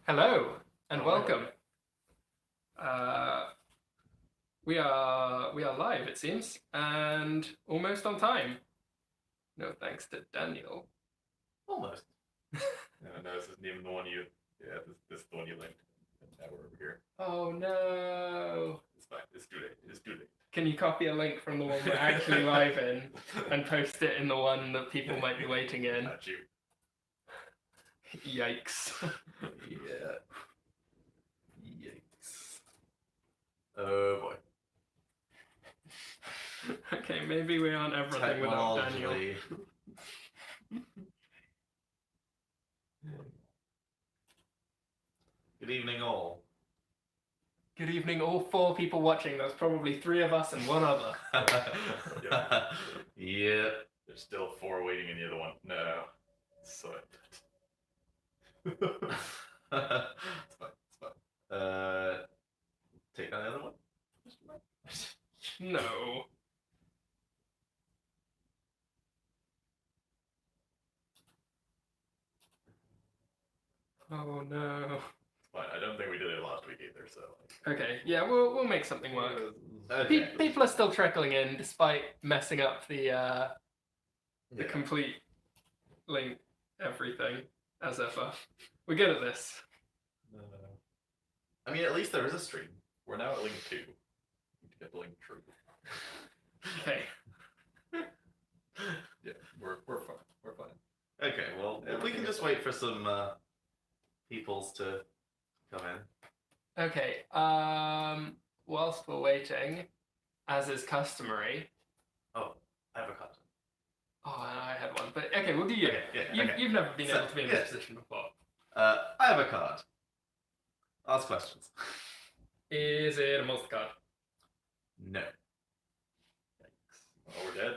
Hello and welcome. We are live, it seems, and almost on time. No thanks to Daniel. Almost. No, this isn't even the one you. Yeah, this is the one you linked. And now we're over here. Oh no! It's fine. It's too late. It's too late. Can you copy a link from the one we're actually live in and post it in the one that people might be waiting in? Not you. Yikes! Yeah. Yikes. Oh boy. Okay, maybe we aren't everything without Daniel. Good evening, all. Good evening, all 4 people watching. There's probably 3 of us and 1 other. Yeah. There's still 4 waiting in the other one. No. So. It's fine. It's fine. Take on the other one. No. Oh no. Fine. I don't think we did it last week either, so. Okay, yeah, we'll make something work. Okay. People are still trickling in despite messing up the complete link everything as ever. We're good at this. I mean, at least there is a stream. We're now at link 2. Need to get the link true. Okay. Yeah, we're fine. We're fine. Okay, well, if we can just wait for some peoples to come in. Okay. Whilst we're waiting, as is customary. Oh, I have a content. Oh, I had one, but okay, we'll do you. Okay, You've never been able to be in this position before. I have a card. Ask questions. Is it a monster card? No. Thanks. Oh, we're dead.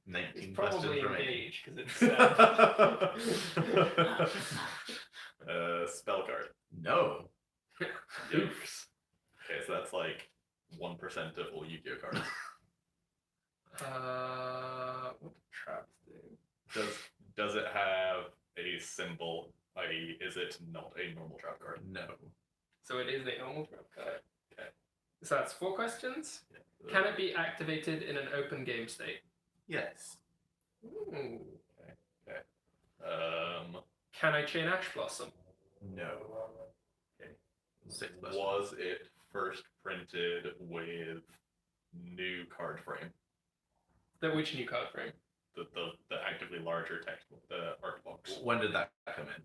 19 It's probably questions remaining. engaged because it's spell card. No. Oops. Okay, so that's like 1% of all Yu-Gi-Oh cards. What do traps do? Does it have a symbol? I.e., is it not a normal trap card? No. So it is a normal trap card. Okay. So that's 4 questions. Yeah. Can it be activated in an open game state? Yes. Ooh. Okay. Can I chain Ash Blossom? No. Okay. 6 questions. Was it first printed with new card frame? Which new card frame? The actively larger textbook, the art box. When did that come in?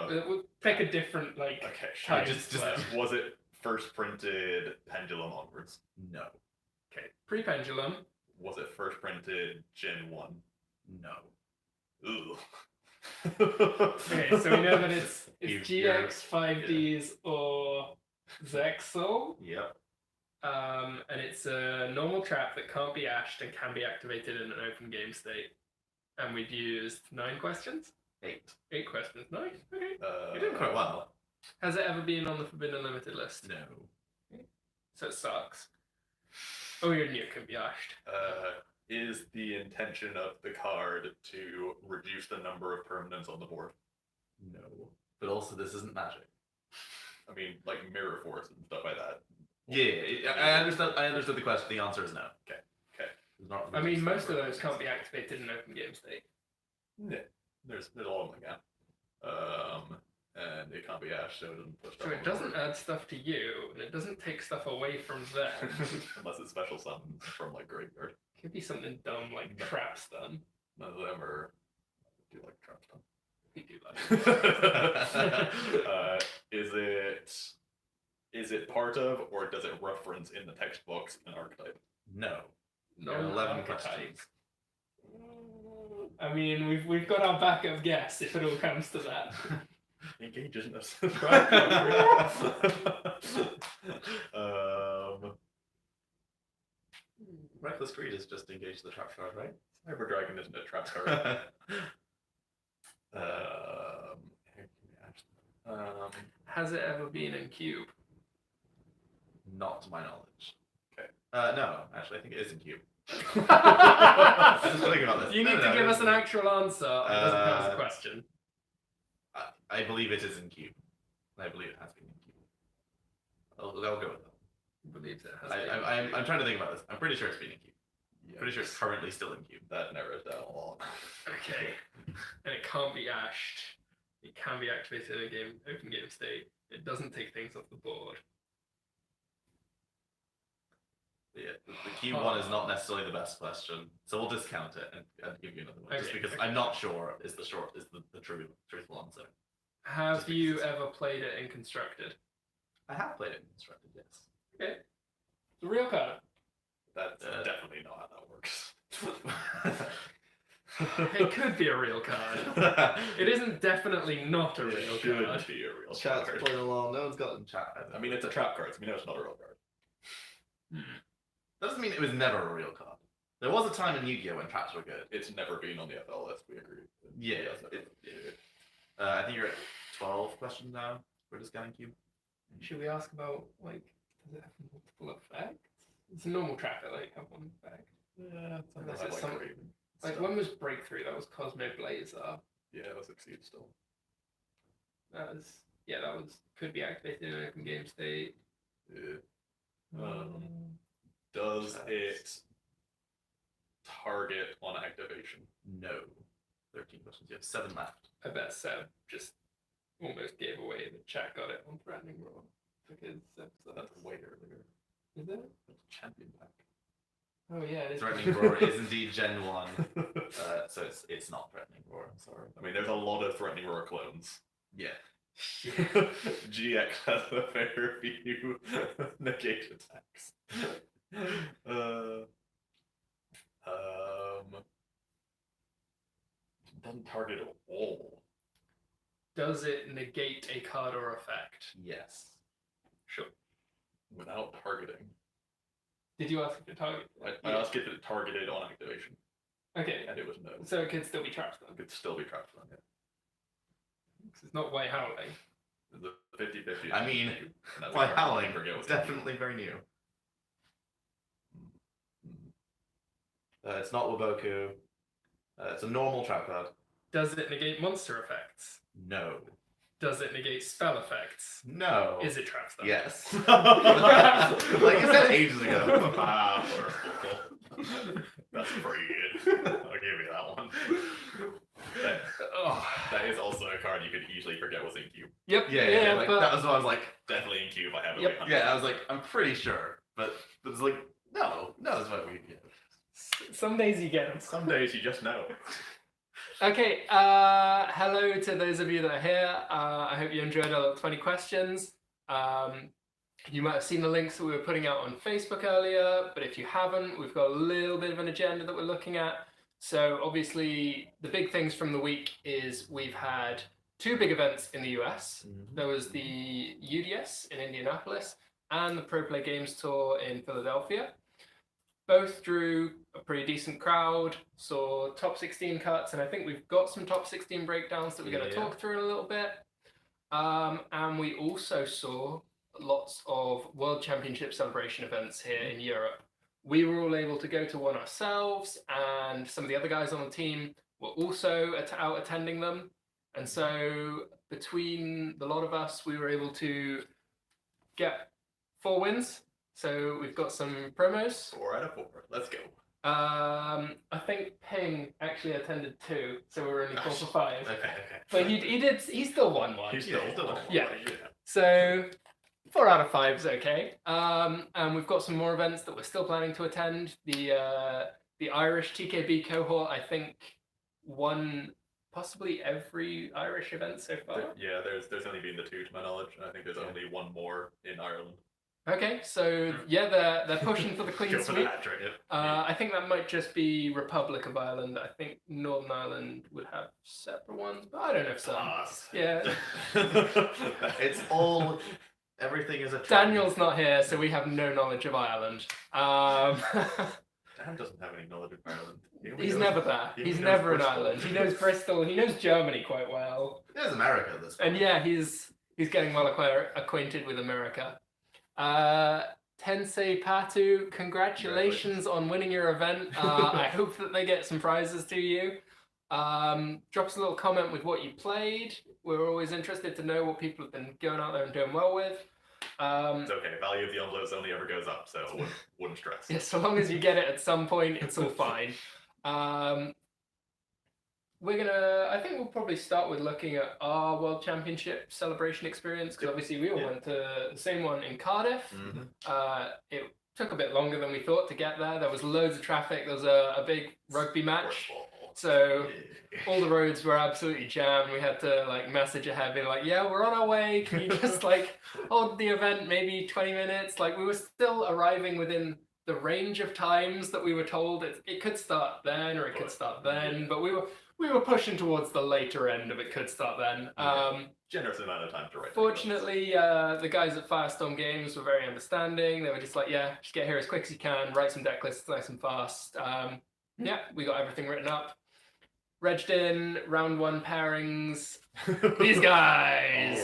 We'll pick a different Okay, time just was it first printed Pendulum onwards? No. Okay, pre-Pendulum. Was it first printed Gen 1? No. Ooh. Okay, so we know that it's You're- GX, 5Ds, or Zexal. Yep. And it's a normal trap that can't be ashed and can be activated in an open game state. And we've used 9 questions? 8. 8 questions. Nice. Okay. You're doing quite well. Has it ever been on the Forbidden Limited list? No. So it sucks. Oh, your new can be ashed. Is the intention of the card to reduce the number of permanents on the board? No. But also, this isn't magic. I mean, like Mirror Force and stuff like that. Yeah, I understood the question. The answer is no. Okay. It's not I mean, most of those can't be activated in open game state. Yeah. There's all of them again. And it can't be ash, so it doesn't push stuff So on it the doesn't board. add stuff to you, and it doesn't take stuff away from them. Unless it's special summons from like graveyard. Could be something dumb like Trap Stun. None of them are do like trap stuff. We do like Is it part of, or does it reference in the textbooks an archetype? No. no There are 11 archetypes. questions. I mean, we've got our backup guess if it all comes to that. Engaginess. Reckless Greed is just engage the trap card, right? Cyber Dragon isn't a trap card. Has it ever been in Cube? Not to my knowledge. Okay. No, actually, I think it is in Cube. I'm just thinking about this. You need No, to no, give it's- us an actual answer. It doesn't count as a question. I believe it is in Cube. I believe it has been in Cube. I'll go with that. Believes it has. I'm trying to think about this. I'm pretty sure it's been in Cube. Yeah, Pretty sure it's currently still in Cube. that narrows down a lot. Okay. And it can't be ashed. It can be activated in a game, open game state. It doesn't take things off the board. But yeah, the Cube one is not necessarily the best question, so we'll discount it and give you another one, just Okay, because okay. I'm not sure is the truthful answer. Have Just you because- ever played it in Constructed? I have played it in Constructed, yes. Okay. It's a real card. That's definitely not how that works. It could be a real card. It isn't definitely not a real It should card. be a real Chat's card. playing along. No one's got it in chat. I mean, it's a trap card, so we know it's not a real card. Doesn't mean it was never a real card. There was a time in Yu-Gi-Oh when traps were good. It's never been on the FL list, we agree. Yeah, It's never been. I think you're at 12 questions now for the scanning cube. Should we ask about, like, does it have multiple effects? It's a normal trap, it like have one effect. Yeah, it's Unless not it's like some- Raven Like, stuff. when was Breakthrough? That was Cosmo Blazer. Yeah, it was Exceed still. That was, yeah, that was, could be activated in an open game state. Yeah. Does it target on activation? No. 13 questions. You have 7 left. I bet Seb just almost gave away the chat got it on Threatening Roar. Because That's way earlier. is it? That's champion pack. Oh yeah, it is. Threatening Roar is indeed Gen 1, so it's not Threatening Roar, I'm sorry. I mean, there's a lot of Threatening Roar clones. Yeah. GX has a fair few negate attacks. Doesn't target at all. Does it negate a card or effect? Yes. Sure. Without targeting. Did you ask if it target? I asked if it targeted on activation, Okay, and it was no. so it could still be trapped then. It could still be trapped on it. 'Cause it's not White Howling. The 50-50. I mean, and that's By a card Howling, I forget it's what's definitely very new. It's not Waboku. It's a normal trap card. Does it negate monster effects? No. Does it negate spell effects? No. Is it traps then? Yes. like Like you said ages ago. That's pretty good. I'll give you that one. That is also a card you could easily forget was in Cube. Yep. Yeah, like, but that was what I was like, Definitely in Cube. I have it. Yep. like yeah, I was like, I'm pretty sure. But it's like, no, that's what we get. some days you get them. Some days you just know. Okay, hello to those of you that are here. I hope you enjoyed our little 20 questions. You might have seen the links that we were putting out on Facebook earlier, but if you haven't, we've got a little bit of an agenda that we're looking at. So obviously, the big things from the week is we've had 2 big events in the US. There was the UDS in Indianapolis and the Pro Play Games Tour in Philadelphia. Both drew a pretty decent crowd, saw top 16 cuts, and I think we've got some top 16 breakdowns that we're going to Yeah. talk through in a little bit. And we also saw lots of World Championship celebration events here in Europe. We were all able to go to one ourselves, and some of the other guys on the team were also out attending them. And so between the lot of us, we were able to get 4 wins. So we've got some promos. 4 out of 4. Let's go. I think Ping actually attended 2, so we're only 4 for 5. Okay. But he still won one. He's still still- yeah. So 4 out of 5 is okay. And we've got some more events that we're still planning to attend. The Irish TKB cohort, I think, won possibly every Irish event so far. Yeah, there's only been the 2 to my knowledge, and I think there's only 1 more in Ireland. Okay, so yeah, they're pushing for the clean Go for the sweep. hat trick. I think that might just be Republic of Ireland. I think Northern Ireland would have separate ones, but I don't know if some. Pass. Yeah. It's all, everything is a trend. Daniel's not here, so we have no knowledge of Ireland. Dan doesn't have any knowledge of Ireland. He only He's knows- never there. he He's only knows never in Bristol. Ireland. He knows Bristol. He knows Germany quite well. There's America at this point. And yeah, he's getting well acquainted with America. Tensei Patu, congratulations on winning your event. I hope that they get some prizes to you. Drop us a little comment with what you played, we're always interested to know what people have been going out there and doing well with. It's okay. Value of the envelopes only ever goes up, so wouldn't stress. Yeah, so long as you get it at some point, it's all fine. I think we'll probably start with looking at our World Championship celebration experience, because obviously we all went to the same one in Cardiff. It took a bit longer than we thought to get there. There was loads of traffic. There was a big rugby match. So all the roads were absolutely jammed. We had to like message ahead, being like, yeah, we're on our way. Can you just like hold the event maybe 20 minutes? Like we were still arriving within the range of times that we were told it could start then or it could start then, but we were pushing towards the later end of it could start then. Generous amount of time to write. Fortunately, the guys at Firestorm Games were very understanding. They were just like, yeah, just get here as quick as you can, write some deck lists nice and fast. Yeah, we got everything written up. Regged in, round 1 pairings. These guys!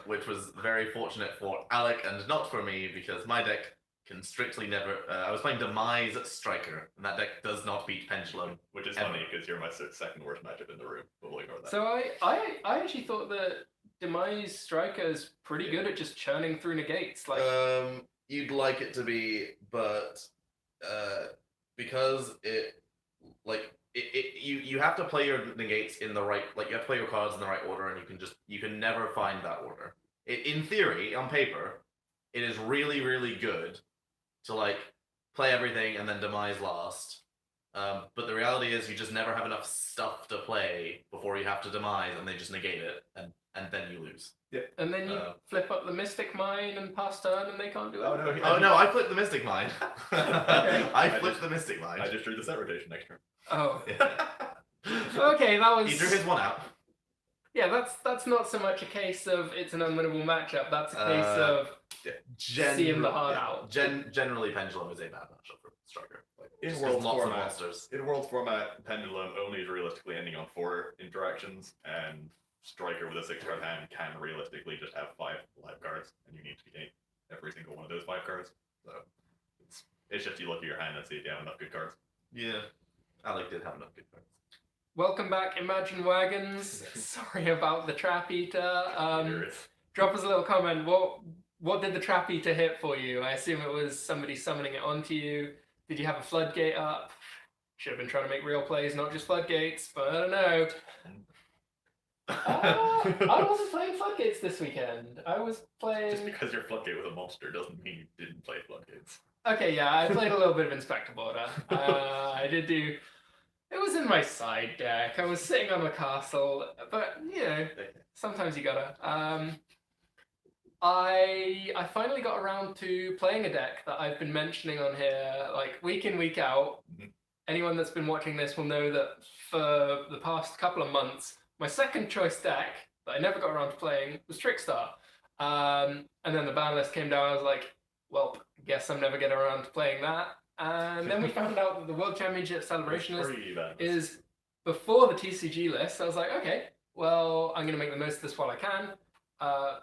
Which was very fortunate for Alec and not for me, because my deck can strictly never... I was playing Demise Striker, and that deck does not beat Pendulum. Which is funny, because you're my second worst matchup in the room. But we'll ignore that. So I actually thought that Demise Striker is pretty good at just churning through negates. Like, you'd like it to be, but because you have to play your negates in the right, like you have to play your cards in the right order, and you can never find that order. In theory, on paper, it is really, really good to like play everything and then demise last. But the reality is you just never have enough stuff to play before you have to demise, and they just negate it, and then you lose. Yeah. And then you flip up the Mystic Mine and pass turn, and they can't do it. Oh no, I flipped the Mystic Mine. I flipped the Mystic Mine. I just drew the set rotation next turn. Oh. Okay, that was... He drew his one out. Yeah, that's not so much a case of it's an unwinnable matchup. That's a case of seeing the hard out. Generally, Pendulum is a bad matchup for Striker. In World format, Pendulum only is realistically ending on 4 interactions, and Striker with a 6-card hand can realistically just have 5 live cards, and you need to negate every single one of those 5 cards. So it's just you look at your hand and see if you have enough good cards. Yeah, Alec did have enough good cards. Welcome back, Imagine Wagons. Sorry about the Trap Eater. Drop us a little comment. What did the Trap Eater hit for you? I assume it was somebody summoning it onto you. Did you have a floodgate up? Should have been trying to make real plays, not just floodgates, but I don't know. I wasn't playing floodgates this weekend. I was playing... Just because your floodgate was a monster doesn't mean you didn't play floodgates. Okay, yeah, I played a little bit of Inspector Border. I did do... It was in my side deck. I was sitting on the castle, but, you know, sometimes you gotta. I finally got around to playing a deck that I've been mentioning on here, like, week in, week out. Anyone that's been watching this will know that for the past couple of months, my second choice deck that I never got around to playing was Trickstar. And then the ban list came down. I was like, well, I guess I'm never getting around to playing that. And then we found out that the World Championship celebration list is before the TCG list. So I was like, okay, well, I'm going to make the most of this while I can.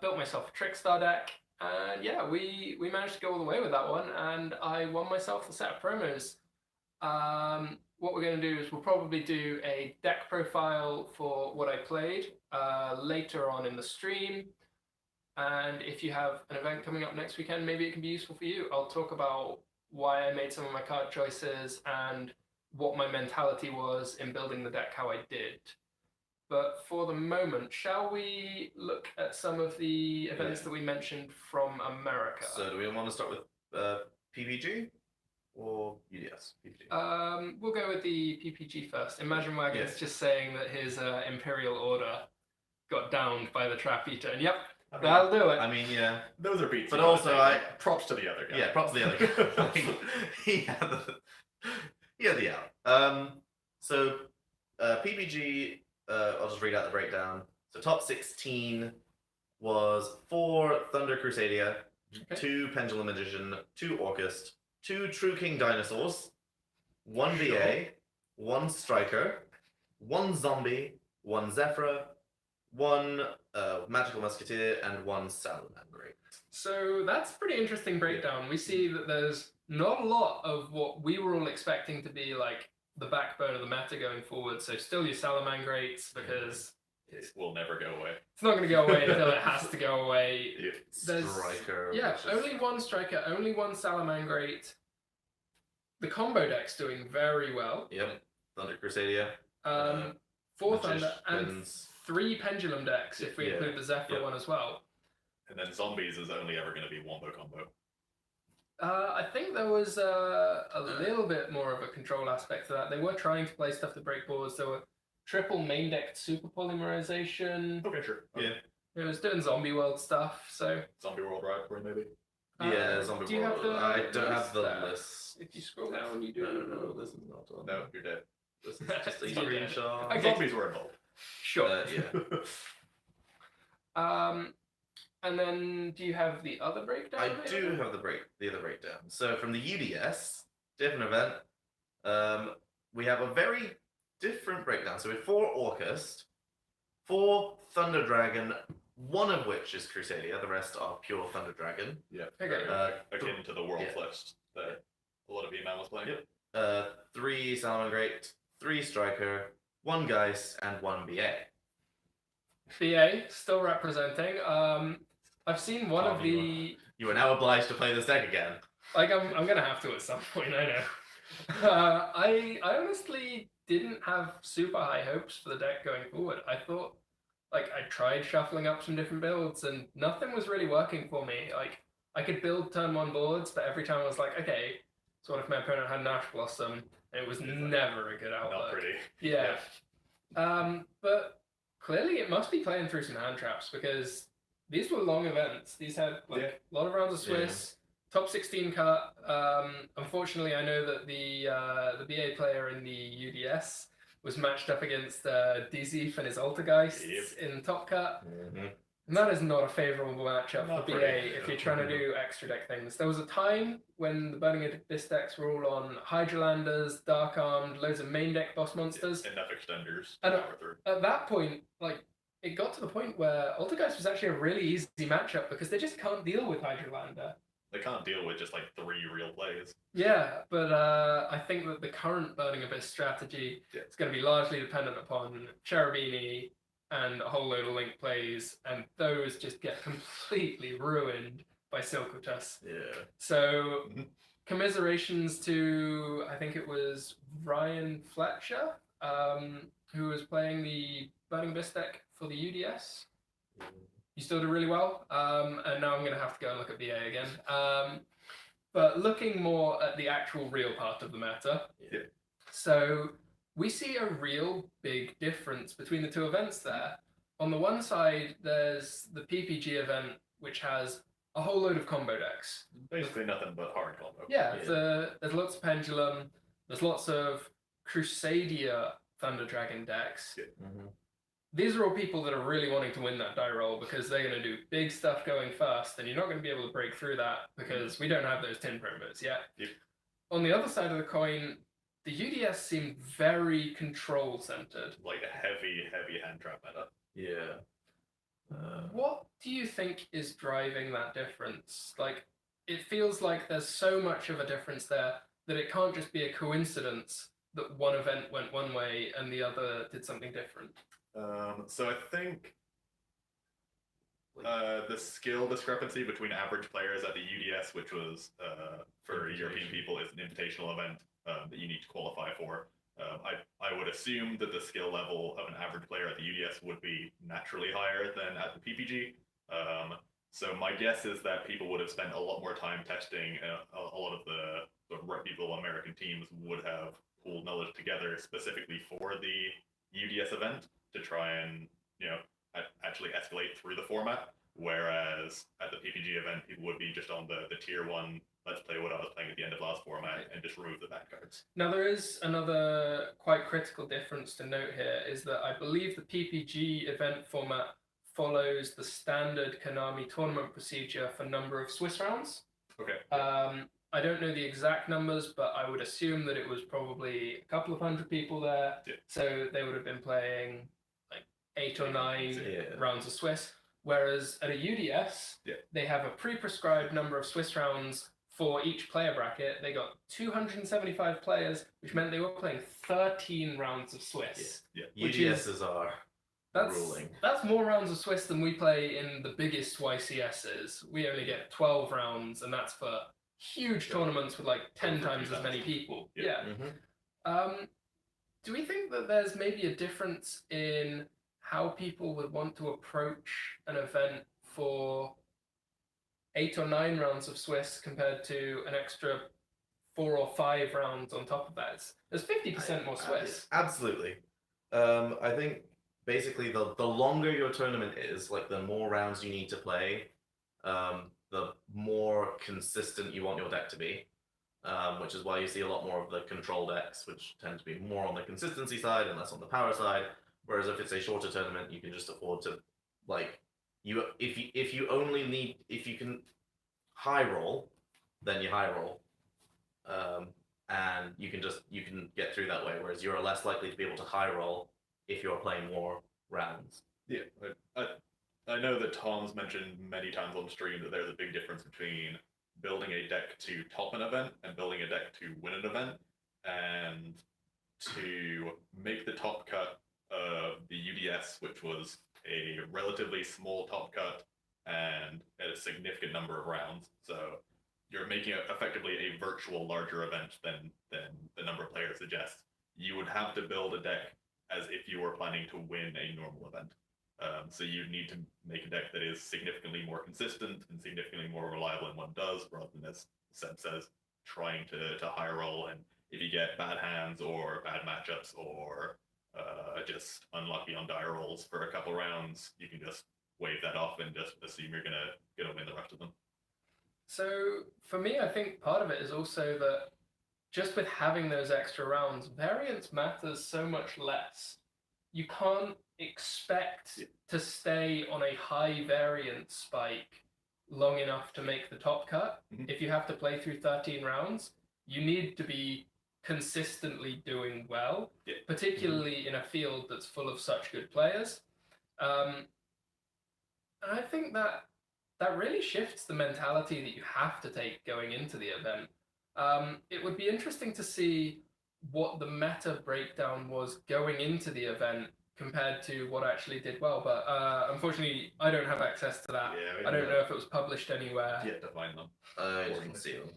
Built myself a Trickstar deck. And yeah, we managed to go all the way with that one. And I won myself a set of promos. What we're going to do is we'll probably do a deck profile for what I played later on in the stream. And if you have an event coming up next weekend, maybe it can be useful for you. I'll talk about why I made some of my card choices and what my mentality was in building the deck, how I did. But for the moment, shall we look at some of the events that we mentioned from America? So do we want to start with PPG or UDS? PPG. We'll go with the PPG first. Imagine Wagons just saying that his Imperial Order got downed by the Trap Eater, and yep, that'll do it. I mean, yeah. Those are beats. But also, props to the other guy. Yeah, props to the other guy. he had the out. So, PPG, I'll just read out the breakdown. So, top 16 was 4 Thunder Crusadia, 2 Pendulum Magician, 2 Orcust, 2 True King Dinosaurs, 1 VA, 1 Striker, 1 Zombie, 1 Zephyr, 1 Magical Musketeer, and 1 Salamander. So that's a pretty interesting breakdown. We see that there's not a lot of what we were all expecting to be like the backbone of the meta going forward. So still your Salamangrates, because It will never go away. It's not going to go away until it has to go away. Yeah. There's- Striker. Yeah, which is- only one striker, only one Salamangrate. The combo deck's doing very well. Yep. Thunder Crusadia. 4 Thunder and Magicians. 3 Pendulum decks if we Yeah. include the Zephyr Yep. one as well. And then zombies is only ever going to be wombo combo. I think there was a little bit more of a control aspect to that. They were trying to play stuff to break boards. There were triple main decked super polymerization. Okay, sure. Yeah. It was doing zombie world stuff. So Zombie World Rivalry, maybe. Yeah, Zombie do you have World. the I don't have list the there? list. If you scroll down, you do. No, this is not on. No, you're dead. This is just a You're dead. screenshot. Okay. Zombies were involved. Sure. Yeah. And then do you have the other breakdown? I do have the other breakdown. So from the UDS, different event, we have a very different breakdown. So we have 4 Orcust, 4 Thunder Dragon, one of which is Crusadia, the rest are pure Thunder Dragon. Yeah. Okay. Akin to the World yeah. list that a lot of E-Man was playing. Yep. 3 Salamangrate, 3 Striker, 1 Geist, and 1 BA. BA still representing. I've seen one of you the. You are now obliged to play this deck again. Like I'm gonna have to at some point. I know. I honestly didn't have super high hopes for the deck going forward. I thought, like, I tried shuffling up some different builds and nothing was really working for me. Like, I could build turn 1 boards, but every time I was like, okay, so what if my opponent had Nash Blossom? And it was never a good outlook. Not pretty. Yeah. But clearly it must be playing through some hand traps because these were long events. These had like a lot of rounds of Swiss, top 16 cut. Unfortunately, I know that the BA player in the UDS was matched up against DZ and his Altergeist in top cut. Mm-hmm. And that is not a favourable matchup Not for BA pretty. if you're trying to do extra deck things. There was a time when the Burning Abyss decks were all on Hydralanders, Dark Armed, loads of main deck boss monsters. Enough extenders. And power through. at that point, like, it got to the point where Altergeist was actually a really easy matchup because they just can't deal with Hydralander. They can't deal with just like 3 real plays. Yeah, but I think that the current Burning Abyss strategy is going to be largely dependent upon Cherubini and a whole load of link plays, and those just get completely ruined by Silkutus. Yeah. So, commiserations to, I think it was Ryan Fletcher, who was playing the Burning Abyss deck for the UDS. You still did really well, and now I'm going to have to go and look at BA again. But looking more at the actual real part of the meta, so we see a real big difference between the 2 events there. On the one side, there's the PPG event, which has a whole load of combo decks. Basically nothing but hard combo. Yeah, there's lots of Pendulum, there's lots of Crusadia Thunder Dragon decks. Mm-hmm. These are all people that are really wanting to win that die roll because they're going to do big stuff going first, and you're not going to be able to break through that because we don't have those tin promos yet. Yep. On the other side of the coin, the UDS seemed very control-centered. Like a heavy hand trap meta. Yeah. What do you think is driving that difference? Like, it feels like there's so much of a difference there that it can't just be a coincidence that one event went one way and the other did something different. So I think the skill discrepancy between average players at the UDS, which was for European people, is an invitational event that you need to qualify for. I would assume that the skill level of an average player at the UDS would be naturally higher than at the PPG. So my guess is that people would have spent a lot more time testing. A lot of the reputable American teams would have pooled knowledge together specifically for the UDS event to try and, actually escalate through the format. Whereas at the PPG event, people would be just on the tier 1, let's play what I was playing at the end of last format and just remove the back cards. Now, there is another quite critical difference to note here, is that I believe the PPG event format follows the standard Konami tournament procedure for number of Swiss rounds. Okay. I don't know the exact numbers, but I would assume that it was probably a couple of hundred people there. Yeah. So they would have been playing like 8 or 9 Yeah. rounds of Swiss. Whereas at a UDS, they have a pre-prescribed number of Swiss rounds for each player bracket. They got 275 players, which meant they were playing 13 rounds of Swiss. Yeah. Which UDSs are ruling. That's more rounds of Swiss than we play in the biggest YCSs. We only get 12 rounds, and that's for huge tournaments with like 10 Over times as 2,000. many people. Yeah. Do we think that there's maybe a difference in how people would want to approach an event for 8 or 9 rounds of Swiss compared to an extra 4 or 5 rounds on top of that? There's 50% more Swiss. Absolutely. I think basically the longer your tournament is, like the more rounds you need to play, the more consistent you want your deck to be. Which is why you see a lot more of the control decks, which tend to be more on the consistency side and less on the power side. Whereas if it's a shorter tournament, you can just afford to, like, if you can high roll, then you high roll, and you can get through that way. Whereas you're less likely to be able to high roll if you're playing more rounds. Yeah, I know that Tom's mentioned many times on stream that there's a big difference between building a deck to top an event and building a deck to win an event, and to make the top cut of the UDS, which was a relatively small top cut and a significant number of rounds. So you're making it effectively a virtual larger event than the number of players suggests. You would have to build a deck as if you were planning to win a normal event. So you need to make a deck that is significantly more consistent and significantly more reliable in what it does, rather than, as Seb says, trying to high roll. And if you get bad hands or bad matchups or just unlucky on die rolls for a couple rounds, you can just wave that off and just assume you're gonna win the rest of them. So for me, I think part of it is also that just with having those extra rounds, variance matters so much less. You can't expect to stay on a high variance spike long enough to make the top cut. If you have to play through 13 rounds, you need to be consistently doing well, particularly in a field that's full of such good players. And I think that really shifts the mentality that you have to take going into the event. It would be interesting to see what the meta breakdown was going into the event compared to what actually did well, but unfortunately I don't have access to that. Yeah, I don't know if it was published anywhere. Yet to find them. I didn't see them.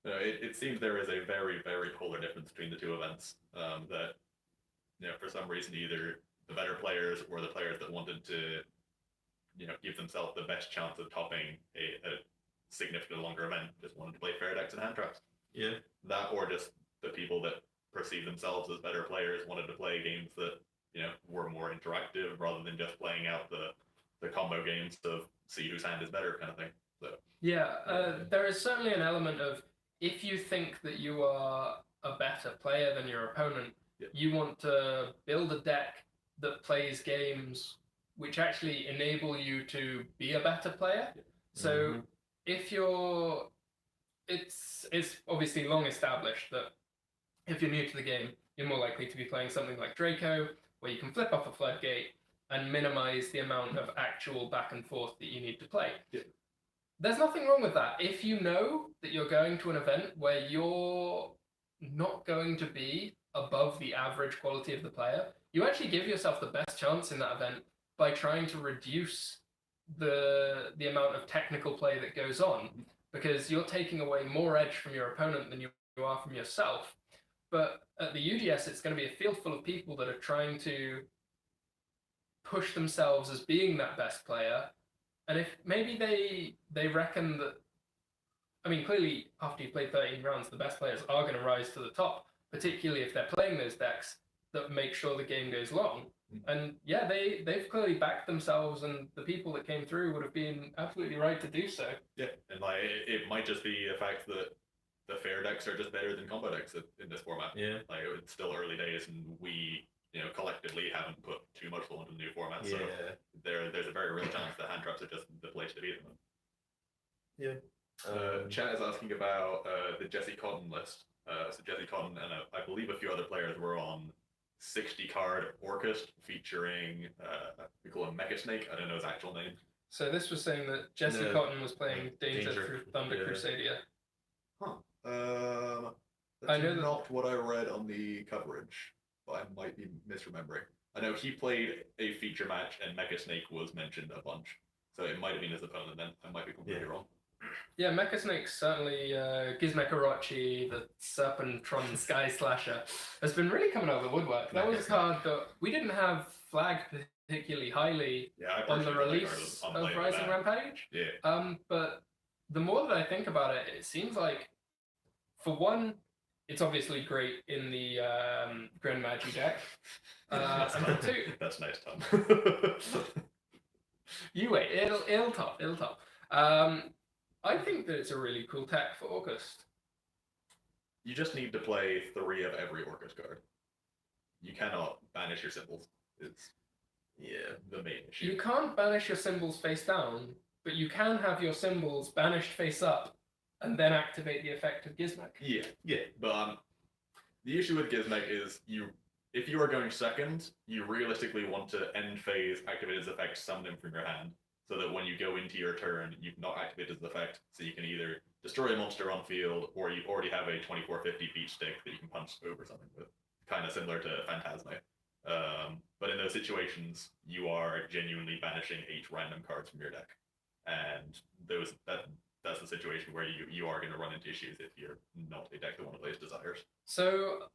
No, it seems there is a very, very polar difference between the two events. That, for some reason, either the better players or the players that wanted to, give themselves the best chance of topping a significantly longer event just wanted to play fair decks and hand traps. Yeah. That, or just the people that perceive themselves as better players wanted to play games that, were more interactive rather than just playing out the combo games of see whose hand is better kind of thing. So there is certainly an element of, if you think that you are a better player than your opponent, you want to build a deck that plays games which actually enable you to be a better player. So if you're, it's obviously long established that if you're new to the game, you're more likely to be playing something like Draco, where you can flip off a floodgate and minimize the amount of actual back and forth that you need to play. There's nothing wrong with that. If you know that you're going to an event where you're not going to be above the average quality of the player, you actually give yourself the best chance in that event by trying to reduce the amount of technical play that goes on, because you're taking away more edge from your opponent than you are from yourself. But at the UDS, it's going to be a field full of people that are trying to push themselves as being that best player. And if maybe they reckon that, I mean, clearly after you play 13 rounds, the best players are going to rise to the top, particularly if they're playing those decks that make sure the game goes long. And yeah, they've clearly backed themselves, and the people that came through would have been absolutely right to do so. Yeah, and it might just be a fact that the fair decks are just better than combo decks in this format. Yeah. It's still early days, and we, collectively haven't put too much thought into the new format. So there's a very real chance that hand traps are just the place to be at the moment. Yeah. Chat is asking about the Jesse Cotton list. So Jesse Cotton and I believe a few other players were on 60 card Orcust featuring we call him Mecha Snake. I don't know his actual name. So this was saying that Jesse Cotton was playing Danger through Thunder Crusadia. That's I know not what I read on the coverage, but I might be misremembering. I know he played a feature match and Mecha Snake was mentioned a bunch. So it might have been his opponent then. I might be completely wrong. Yeah, Mecha Snake's certainly Gizmek Orochi, the Serpentron Sky Slasher, has been really coming out of the woodwork. That was a card that we didn't have flagged particularly highly on the release of Rising Rampage. Yeah. But the more that I think about it, it seems like, for one, it's obviously great in the Grand Magi deck. And for two, that's nice, Tom. you wait, it'll top. I think that it's a really cool tech for August. You just need to play 3 of every Orcus card. You cannot banish your symbols. It's the main issue. You can't banish your symbols face down, but you can have your symbols banished face up, and then activate the effect of Gizmek. Yeah. But the issue with Gizmek is if you are going second, you realistically want to end phase, activate his effect, summon him from your hand, so that when you go into your turn, you've not activated his effect, so you can either destroy a monster on field, or you already have a 2450 beach stick that you can punch over something with. Kind of similar to Phantasme. But in those situations, you are genuinely banishing 8 random cards from your deck. And that's the situation where you are going to run into issues if you're not a deck that want to play Desires. So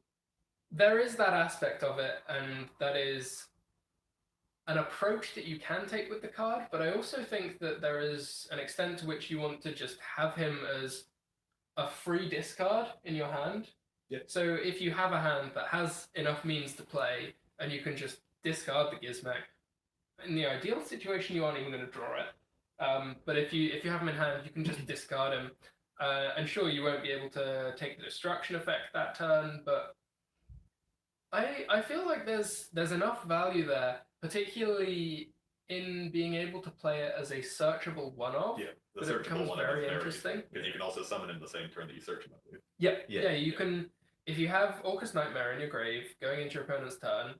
there is that aspect of it, and that is an approach that you can take with the card, but I also think that there is an extent to which you want to just have him as a free discard in your hand. Yeah. So if you have a hand that has enough means to play, and you can just discard the Gizmek, in the ideal situation you aren't even going to draw it. But if you have him in hand, you can just discard him. And sure, you won't be able to take the destruction effect that turn, but I feel like there's enough value there, particularly in being able to play it as a searchable one-off. Yeah, the but it searchable becomes one very is interesting. Because you can also summon him the same turn that you search him, I believe. Yeah, you can. If you have Orcus Nightmare in your grave going into your opponent's turn,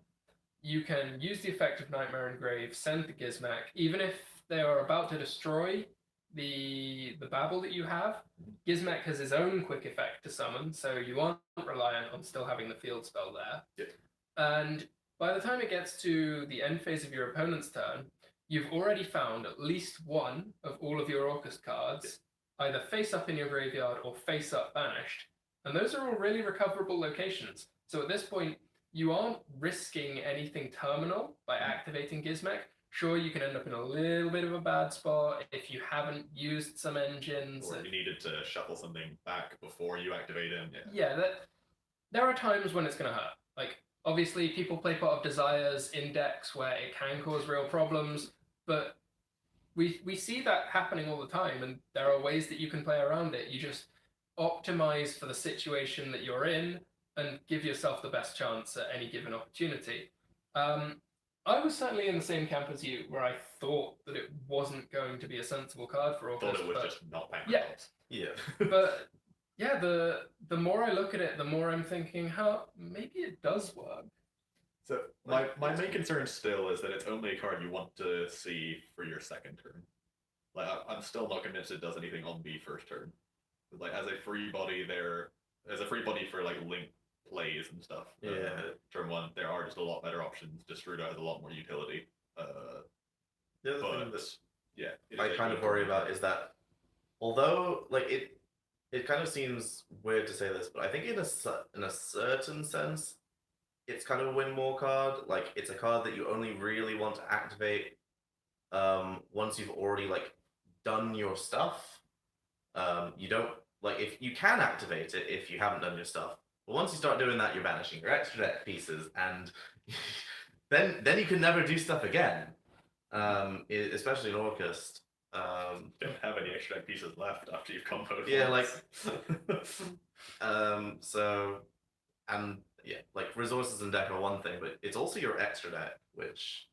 you can use the effect of Nightmare in grave, send the Gizmek, even if they are about to destroy the Babel that you have. Gizmek has his own quick effect to summon, so you aren't reliant on still having the field spell there. Yeah. And by the time it gets to the end phase of your opponent's turn, you've already found at least one of all of your Orcus cards, either face up in your graveyard or face up banished. And those are all really recoverable locations. So at this point, you aren't risking anything terminal by activating Gizmek. Sure, you can end up in a little bit of a bad spot if you haven't used some engines. Or you needed to shuffle something back before you activate him. Yeah, there are times when it's going to hurt. Like, obviously, people play Pot of Desires in decks where it can cause real problems, but we see that happening all the time, and there are ways that you can play around it. You just optimize for the situation that you're in and give yourself the best chance at any given opportunity. I was certainly in the same camp as you, where I thought that it wasn't going to be a sensible card for August. Thought it was just not paying Yeah. But yeah, the more I look at it, the more I'm thinking, maybe it does work. So my main concern still is that it's only a card you want to see for your second turn. Like I'm still not convinced it does anything on the first turn. Like as a free body for like link plays and stuff. Turn 1, there are just a lot better options. Destrudo has a lot more utility. The other thing that I I kind of worry about is that although like it kind of seems weird to say this, but I think in a certain sense, it's kind of a win more card. Like it's a card that you only really want to activate once you've already like done your stuff. You don't like if you can activate it if you haven't done your stuff. But once you start doing that, you're banishing your extra deck pieces, and then you can never do stuff again. Especially in August. Don't have any extra deck pieces left after you've comboed. Yeah, like like resources in deck are one thing, but it's also your extra deck, which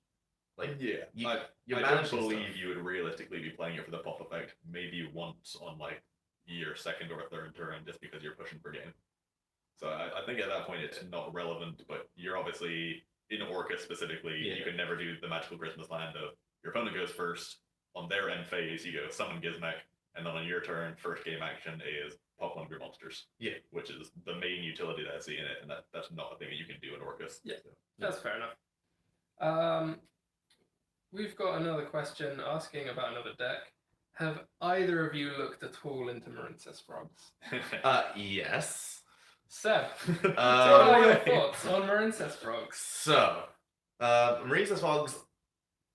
like I don't believe you would realistically be playing it for the pop effect. Maybe once on like your second or third turn, just because you're pushing for game. So I think at that point it's not relevant, but you're obviously in Orcus specifically. You can never do the magical Christmas land of your opponent goes first. On their end phase, you go summon Gizmek, and then on your turn, first game action is pop one of your monsters. Yeah. Which is the main utility that I see in it, and that's not a thing that you can do in Orcus. Yeah, that's fair enough. we've got another question asking about another deck. Have either of you looked at all into Marincess Frogs? Yes. Seb, what are your Uh, thoughts on Marincess Frogs? So, Marincess Frogs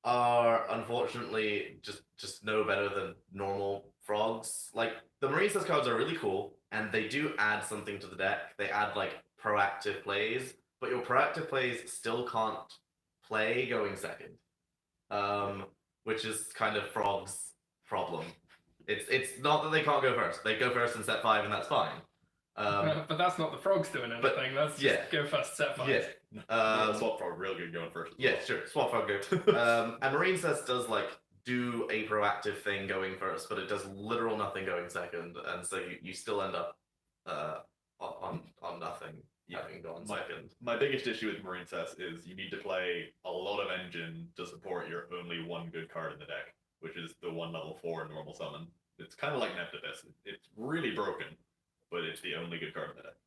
are unfortunately just no better than normal frogs. Like, the Marincess cards are really cool, and they do add something to the deck. They add, like, proactive plays, but your proactive plays still can't play going second. Which is kind of Frog's problem. It's not that they can't go first. They go first in set 5, and that's fine. But that's not the Frogs doing anything. That's just go first, set 5. Yeah. Swap Frog real good going first. Yeah, sure. Swap Frog good. And Marincess does like do a proactive thing going first, but it does literal nothing going second, and so you still end up on nothing. Having gone second. My biggest issue with Marincess is you need to play a lot of engine to support your only one good card in the deck, which is the 1 level 4 normal summon. It's kind of like Neptibus. It's really broken, but it's the only good card in the deck.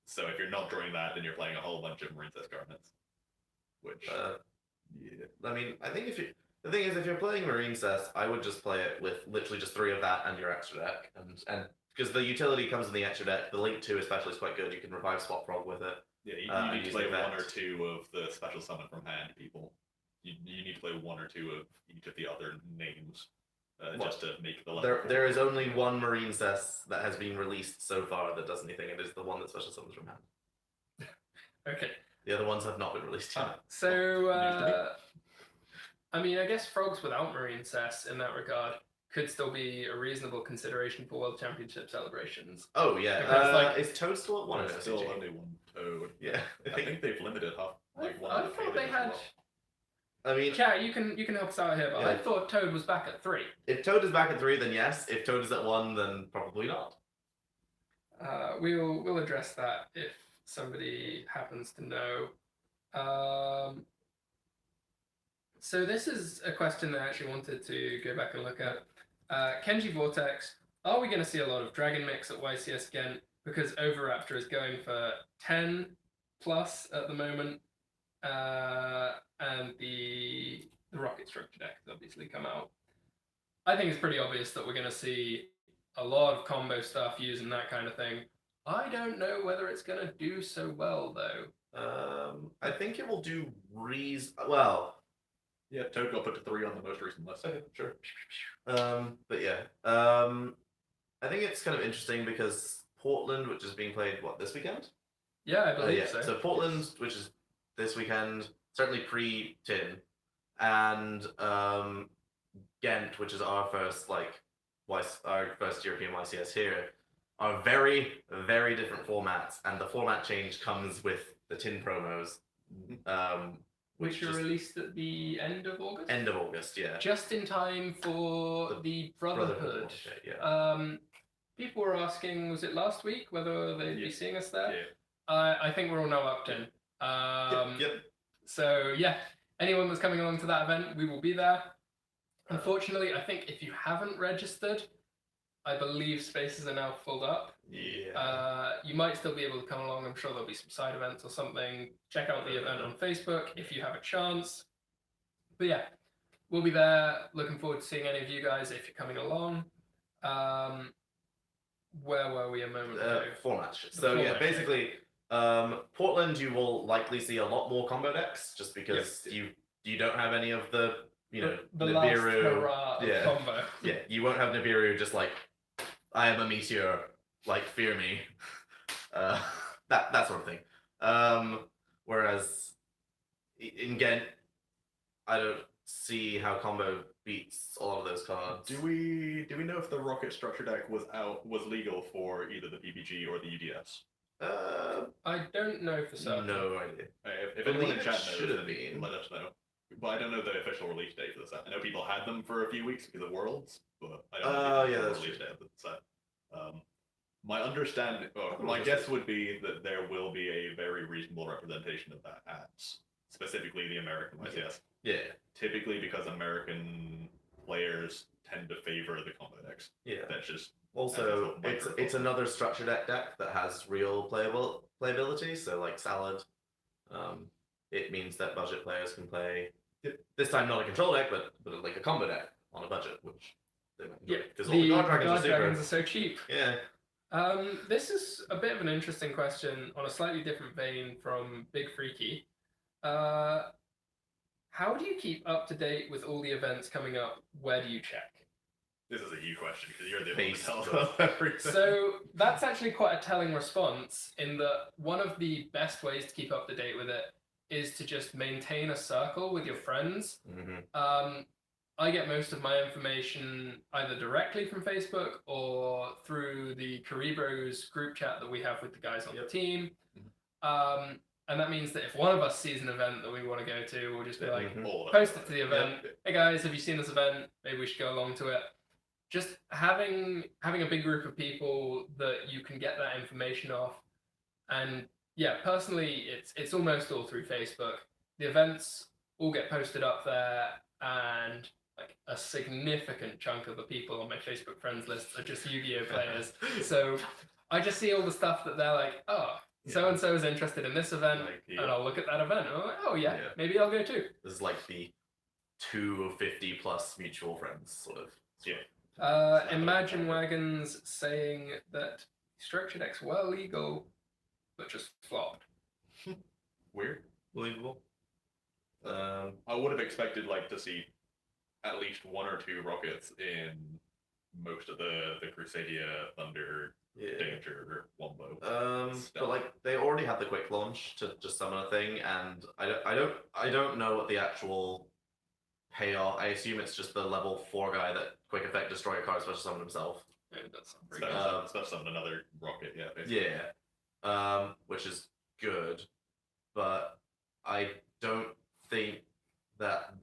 So if you're not drawing that, then you're playing a whole bunch of Marincess Garnets. Which yeah. I mean, I think the thing is, if you're playing Marincess, I would just play it with literally just 3 of that and your extra deck, and because the utility comes in the extra deck, the Link 2 especially is quite good. You can revive Swap Frog with it. Yeah, you need to play 1 or 2 of the special summon from hand people. You need to play 1 or 2 of each of the other names just to make the level. There is only one Marincess that has been released so far that does anything, and it is the one that special summons from hand. Okay. The other ones have not been released yet. So, I mean, I guess Frogs without Marincess in that regard could still be a reasonable consideration for World Championship celebrations. Oh yeah, is Toad still at 1? There's still only 1 Toad. Yeah, I think they've limited half. Like I thought they had. I mean, Chat, you can help us out here, but I thought Toad was back at 3. If Toad is back at 3, then yes. If Toad is at 1, then probably not. We'll address that if somebody happens to know. So this is a question that I actually wanted to go back and look at. Kenji Vortex, are we going to see a lot of Dragon Mix at YCS again? Because Overraptor is going for 10 plus at the moment. And the Rocket Structure deck has obviously come out. I think it's pretty obvious that we're going to see a lot of combo stuff using that kind of thing. I don't know whether it's going to do so well, though. I think it will do well. Yeah, Toad got put to 3 on the most recent list. Okay, sure. But yeah, I think it's kind of interesting because Portland, which is being played, this weekend? Yeah, I believe so. So Portland, which is this weekend, certainly pre-Tin, and Ghent, which is our first European YCS here, are very, very different formats, and the format change comes with the Tin promos. Which are released at the end of August? End of August, yeah. Just in time for the Brotherhood. Yeah. People were asking, was it last week, whether they'd be seeing us there? Yeah. I think we're all now upped in. Yep. So, yeah, anyone that's coming along to that event, we will be there. Unfortunately, I think if you haven't registered, I believe spaces are now filled up. Yeah. You might still be able to come along. I'm sure there'll be some side events or something. Check out the event on Facebook if you have a chance. But yeah, we'll be there. Looking forward to seeing any of you guys if you're coming along. Where were we a moment ago? Format. So yeah, basically, Portland, you will likely see a lot more combo decks just because you don't have any of the the Nibiru. last hurrah of combo. Yeah, you won't have Nibiru just like, I am a meteor, like fear me, that sort of thing. Whereas in Ghent, I don't see how combo beats a lot of those cards. Do we know if the Rocket Structure deck was legal for either the PPG or the UDS? I don't know for certain. No idea. If anyone in chat knows, should have been. Let us know. But I don't know the official release date for the set. I know people had them for a few weeks because of Worlds, but I don't know the official release date of the set. My understanding, my guess would be that there will be a very reasonable representation of that at specifically the American YCS. Yeah. Typically because American players tend to favor the combo decks. Yeah. That's just also it's another structure deck that has real playability. So like Salad. it means that budget players can play this time not a control deck, but like a combo deck on a budget, which because all the guard guard dragons dragons are so cheap. Yeah. This is a bit of an interesting question on a slightly different vein from Big Freaky. How do you keep up to date with all the events coming up? Where do you check? This is a you question because you're the Base one who tells us everything. So that's actually quite a telling response in that one of the best ways to keep up to date with it is to just maintain a circle with your friends. I get most of my information either directly from Facebook or through the Kuribrohs group chat that we have with the guys on the team. And that means that if one of us sees an event that we want to go to, we'll just be like, post it to the event. Hey guys, have you seen this event? Maybe we should go along to it. Just having a big group of people that you can get that information off. And yeah, personally, it's almost all through Facebook. The events all get posted up there, and like a significant chunk of the people on my Facebook friends list are just Yu-Gi-Oh players. So I just see all the stuff that they're like, oh, so and so is interested in this event, and I'll look at that event, and I'm like, oh yeah, maybe I'll go too. This is like the 250 plus mutual friends sort of. Imagine Wagons saying that structure decks were legal, but just flopped. Weird. Believable. I would have expected to see at least one or two rockets in most of the Crusadia Thunder Danger Wombo. But they already had the quick launch to just summon a thing, and I don't know what the actual payoff. I assume it's just the level 4 guy that quick effect destroy a card special summon himself. Special summon another rocket, basically. Which is good, but I don't think that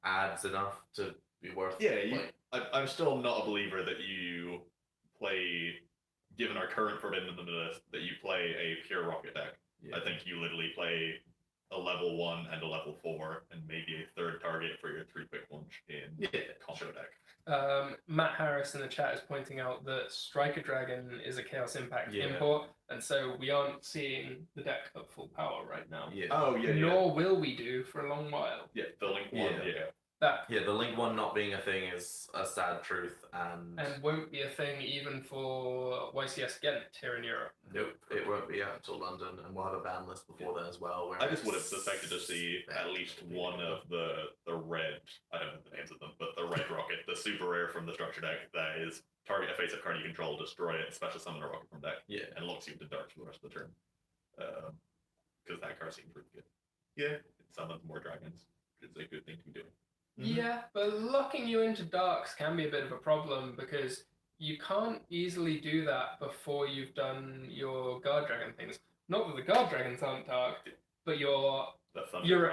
adds enough to be worth. I'm still not a believer that you play, given our current forbidden-ness, that you play a pure rocket deck. I think you literally play a level 1 and a level 4, and maybe a third target for your 3 quick launch in combo deck. Matt Harris in the chat is pointing out that Striker Dragon is a Chaos Impact import, and so we aren't seeing the deck at full power right now. Nor will we do for a long while. The Link 1, the Link 1 not being a thing is a sad truth, and won't be a thing even for YCS Ghent here in Europe. Nope, it won't be out until London, and we'll have a ban list before then as well. I just would have suspected to see at least one of the red, I don't know the names of them, but the red rocket, the super rare from the structure deck that is target a face-up card you control, destroy it, special summon a rocket from deck, and locks you into dark for the rest of the turn. Because that card seems pretty good. It summons more dragons. It's a good thing to be doing. Yeah, but locking you into darks can be a bit of a problem because you can't easily do that before you've done your guard dragon things. Not that the guard dragons aren't dark, but your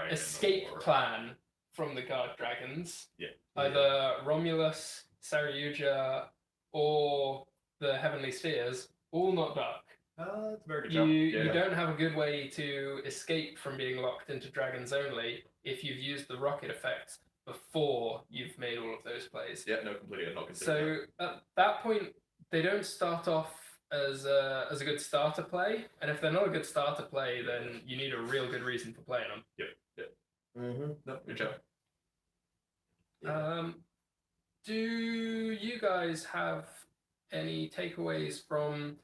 escape plan from the guard dragons, either Romulus, Saryuja, or the Heavenly Spheres, all not dark. That's a very good job. You don't have a good way to escape from being locked into dragons only if you've used the rocket effects before you've made all of those plays. Completely. Not considered. So at that point, they don't start off as a good starter play, and if they're not a good starter play, then you need a real good reason for playing them. No, good job. Do you guys have any takeaways from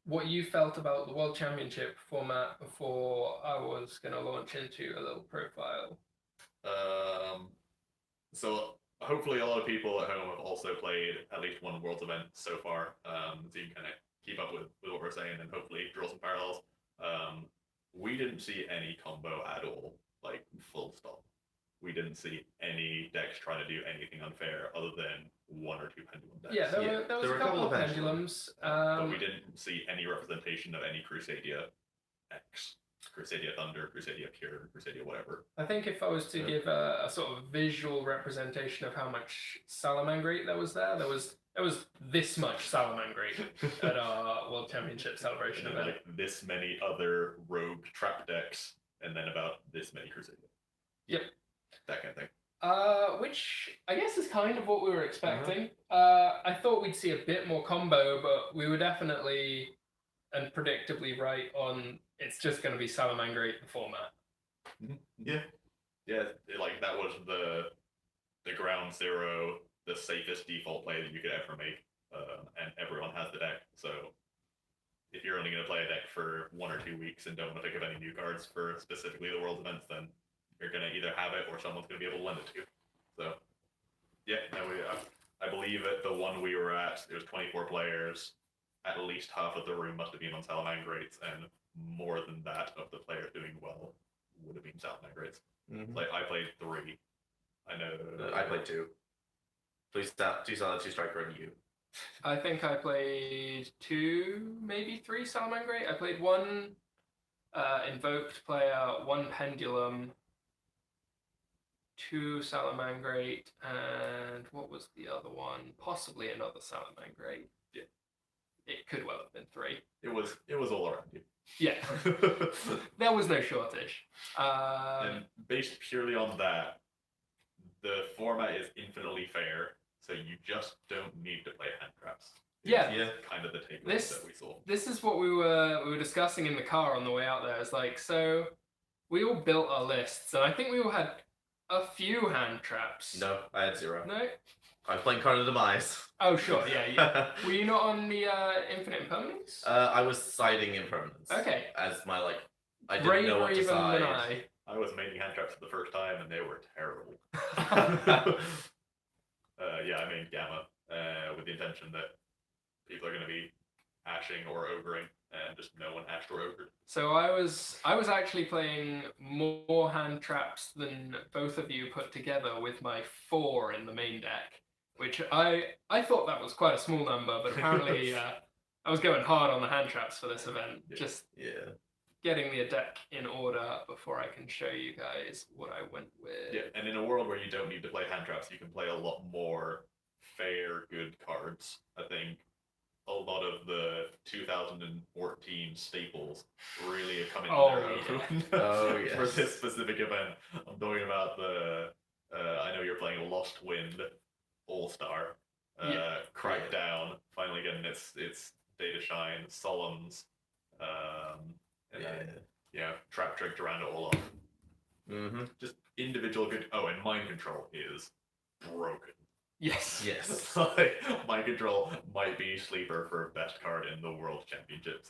what you felt about the World Championship format before I was going to launch into a little profile? So hopefully a lot of people at home have also played at least one Worlds event so far, so you can kind of keep up with what we're saying and hopefully draw some parallels. We didn't see any combo at all, full stop. We didn't see any decks trying to do anything unfair other than 1 or 2 pendulum decks. There was a couple of pendulums. But we didn't see any representation of any Crusadia X. Crusadia Thunder, Crusadia Pure, Crusadia whatever. I think if I was to give a sort of visual representation of how much Salamangrate there was this much Salamangrate at our World Championship celebration event. This many other rogue trap decks, and then about this many Crusadia. Yep. That kind of thing. Which I guess is kind of what we were expecting. I thought we'd see a bit more combo, but we were definitely and predictably right on it's just going to be Salamangrate the format. Yeah, like that was the ground zero, the safest default play that you could ever make, and everyone has the deck. So if you're only going to play a deck for 1 or 2 weeks and don't want to pick up any new cards for specifically the World events, then you're going to either have it or someone's going to be able to lend it to you. So yeah, no, I believe at the one we were at, there was 24 players. At least half of the room must have been on Salamangreats, and more than that of the players doing well would have been Salamangreats. Like I played 3. I know. I played 2. 2 Salad, 2 Striker, and you. I think I played 2, maybe 3 Salamangreat. I played 1 Invoked player, 1 Pendulum, 2 Salamangreat, and what was the other one? Possibly another Salamangreat. Yeah. It could well have been 3. It was all around you. Yeah. There was no shortage. And based purely on that, the format is infinitely fair, so you just don't need to play hand traps. Yeah. Kind of the takeaway that we saw. This is what we were discussing in the car on the way out there. It's like, so we all built our lists, and I think we all had a few hand traps. No, I had 0. No? I was playing Card of Demise. Oh, sure, yeah. Were you not on the Infinite Impermanence? I was siding Impermanence. Okay. As my, I didn't know what to Braver side. than I. I was making hand traps for the first time, and they were terrible. Yeah, I made Gamma with the intention that people are going to be ashing or ogring, and just no one ashed or ogred. So I was actually playing more hand traps than both of you put together with my 4 in the main deck, which I thought that was quite a small number, but apparently I was going hard on the hand traps for this event. Yeah. Just Yeah. getting the deck in order before I can show you guys what I went with. Yeah, and in a world where you don't need to play hand traps, you can play a lot more fair, good cards. I think a lot of the 2014 staples really are coming Oh, to their own Oh, yes. for this specific event. I'm talking about the, I know you're playing Lost Wind All-Star, Yeah. Crackdown, finally getting its Data Shine, Solemns, and then, Trap Trick Durandal off. Just individual good. Oh, and Mind Control is broken. Yes. Yes. Mind Control might be sleeper for best card in the World Championship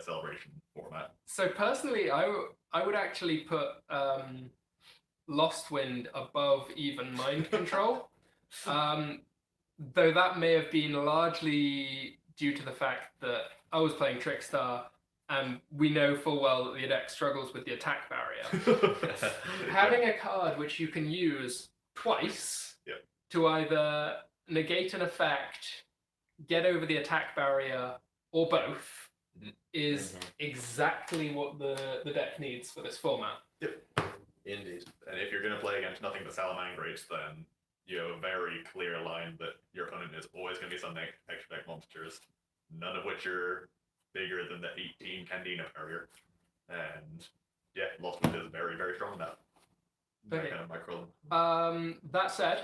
celebration format. So personally, I would actually put Lost Wind above even Mind Control, though that may have been largely due to the fact that I was playing Trickstar, and we know full well that the deck struggles with the attack barrier. Having a card which you can use twice to either negate an effect, get over the attack barrier, or both is exactly what the deck needs for this format. Yep. Indeed. And if you're going to play against nothing but Salamangreats, then you have a very clear line that your opponent is always going to be some extra deck monsters, none of which are bigger than the 18 Candina barrier. And yeah, Lost Wind is very, very strong in that. Okay. Kind of micro. That said,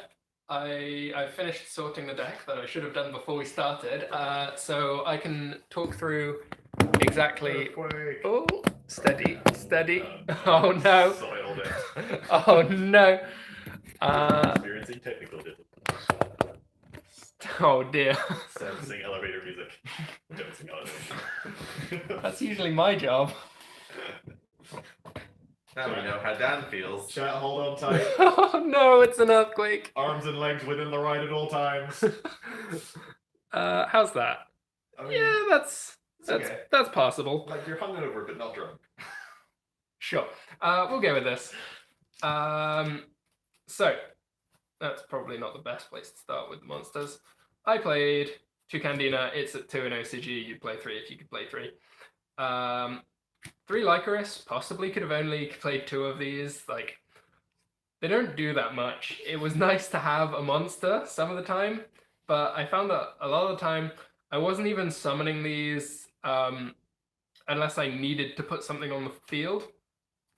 I finished sorting the deck that I should have done before we started, so I can talk through exactly. Oh, steady. Oh no! Soiled it. Oh no! Experiencing technical difficulties. Oh dear. Sing elevator music. Don't sing elevator music. That's usually my job. Now we know how Dan feels. Chat, hold on tight. Oh no, it's an earthquake. Arms and legs within the right at all times. How's that? I mean, Yeah, that's okay. that's possible. Like you're hungover but not drunk. Sure. We'll go with this. So that's probably not the best place to start with the monsters. I played 2 Candina. It's at 2 in OCG. You'd play 3 if you could play 3. 3 Lycoris. Possibly could have only played 2 of these. Like, they don't do that much. It was nice to have a monster some of the time, but I found that a lot of the time I wasn't even summoning these unless I needed to put something on the field.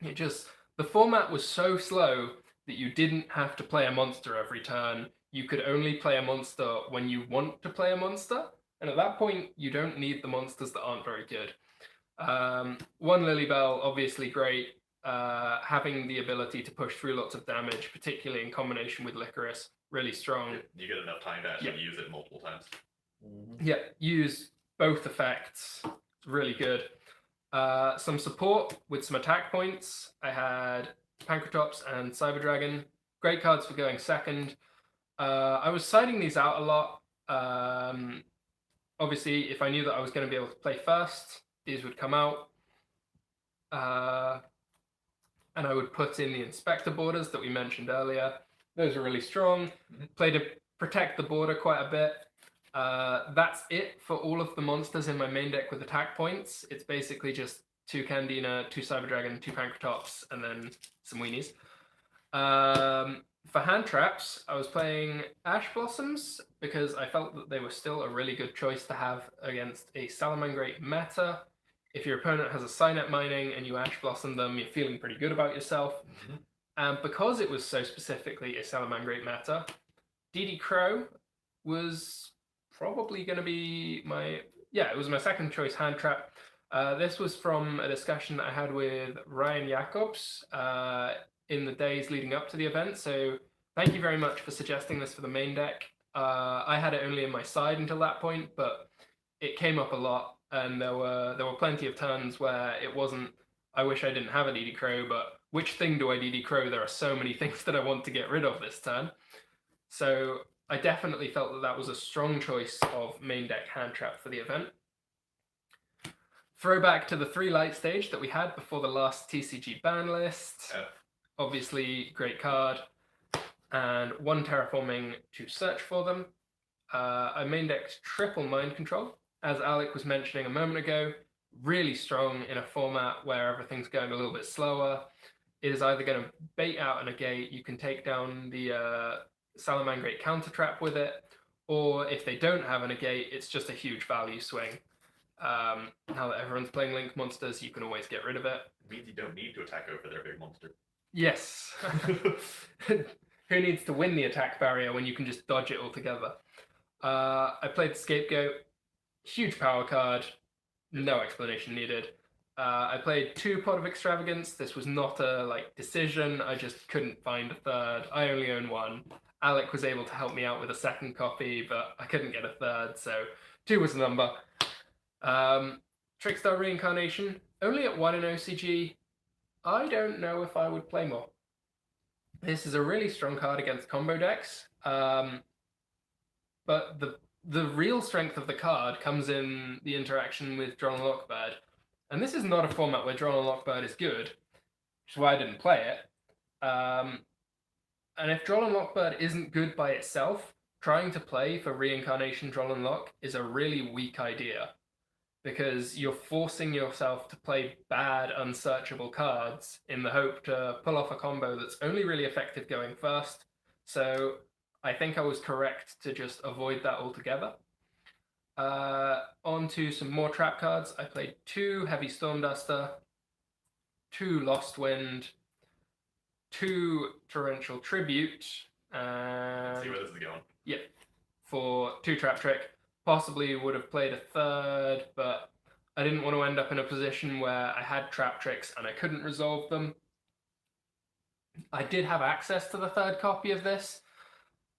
The format was so slow that you didn't have to play a monster every turn. You could only play a monster when you want to play a monster, and at that point you don't need the monsters that aren't very good. 1 Lilybell, obviously great. having the ability to push through lots of damage, particularly in combination with Licorice, really strong. You get enough time to actually use it multiple times. Yeah, use both effects. It's really good. Some support with some attack points. I had Pankratops and Cyber Dragon. Great cards for going second. I was siding these out a lot. Obviously, if I knew that I was going to be able to play first, these would come out. And I would put in the Inspector borders that we mentioned earlier. Those are really strong. Play to protect the border quite a bit. That's it for all of the monsters in my main deck with attack points. It's basically just 2 Candina, 2 Cyber Dragon, 2 Pankratops, and then some weenies. For hand traps, I was playing Ash Blossoms because I felt that they were still a really good choice to have against a Salamangreat meta. If your opponent has a Cynet mining and you Ash Blossom them, you're feeling pretty good about yourself. And because it was so specifically a Salamangreat meta, DD Crow was probably going to be it was my second choice hand trap. This was from a discussion that I had with Ryan Jacobs in the days leading up to the event. So thank you very much for suggesting this for the main deck. I had it only in my side until that point, but it came up a lot, and there were plenty of turns where it wasn't, I wish I didn't have a DD Crow, but which thing do I DD Crow? There are so many things that I want to get rid of this turn. So I definitely felt that that was a strong choice of main deck hand trap for the event. Throwback to the 3 light stage that we had before the last TCG ban list. Obviously, great card. And 1 terraforming to search for them. I main decked triple Mind Control, as Alec was mentioning a moment ago. Really strong in a format where everything's going a little bit slower. It is either going to bait out a negate, you can take down the Salamangreat counter trap with it, or if they don't have a negate, it's just a huge value swing. Now that everyone's playing Link monsters, you can always get rid of it. It means you don't need to attack over their big monster. Yes. Who needs to win the attack barrier when you can just dodge it altogether? I played Scapegoat. Huge power card. No explanation needed. I played 2 Pot of Extravagance. This was not a decision. I just couldn't find a third. I only own 1. Alec was able to help me out with a second copy, but I couldn't get a third, so 2 was the number. Trickstar Reincarnation, only at 1 in OCG. I don't know if I would play more. This is a really strong card against combo decks, but the real strength of the card comes in the interaction with Droll and Lockbird. And this is not a format where Droll and Lockbird is good, which is why I didn't play it. And if Droll and Lockbird isn't good by itself, trying to play for Reincarnation Droll and Lock is a really weak idea, because you're forcing yourself to play bad, unsearchable cards in the hope to pull off a combo that's only really effective going first. So I think I was correct to just avoid that altogether. On to some more trap cards. I played 2 Heavy Stormduster, 2 Lost Wind, 2 Torrential Tribute, and See where this is going. Yeah, for 2 Trap Trick. Possibly would have played a third, but I didn't want to end up in a position where I had Trap Tricks and I couldn't resolve them. I did have access to the third copy of this,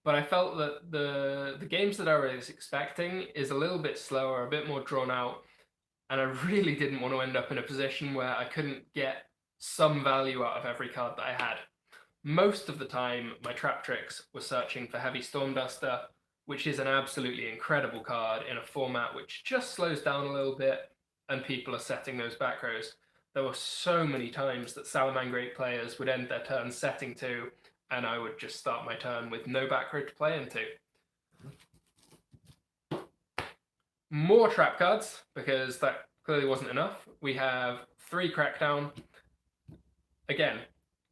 but I felt that the games that I was expecting is a little bit slower, a bit more drawn out, and I really didn't want to end up in a position where I couldn't get some value out of every card that I had. Most of the time, my Trap Tricks were searching for Heavy Stormduster, which is an absolutely incredible card in a format which just slows down a little bit, and people are setting those back rows. There were so many times that Salamangreat players would end their turn setting 2, and I would just start my turn with no back row to play into. More trap cards, because that clearly wasn't enough. We have 3 Crackdown. Again,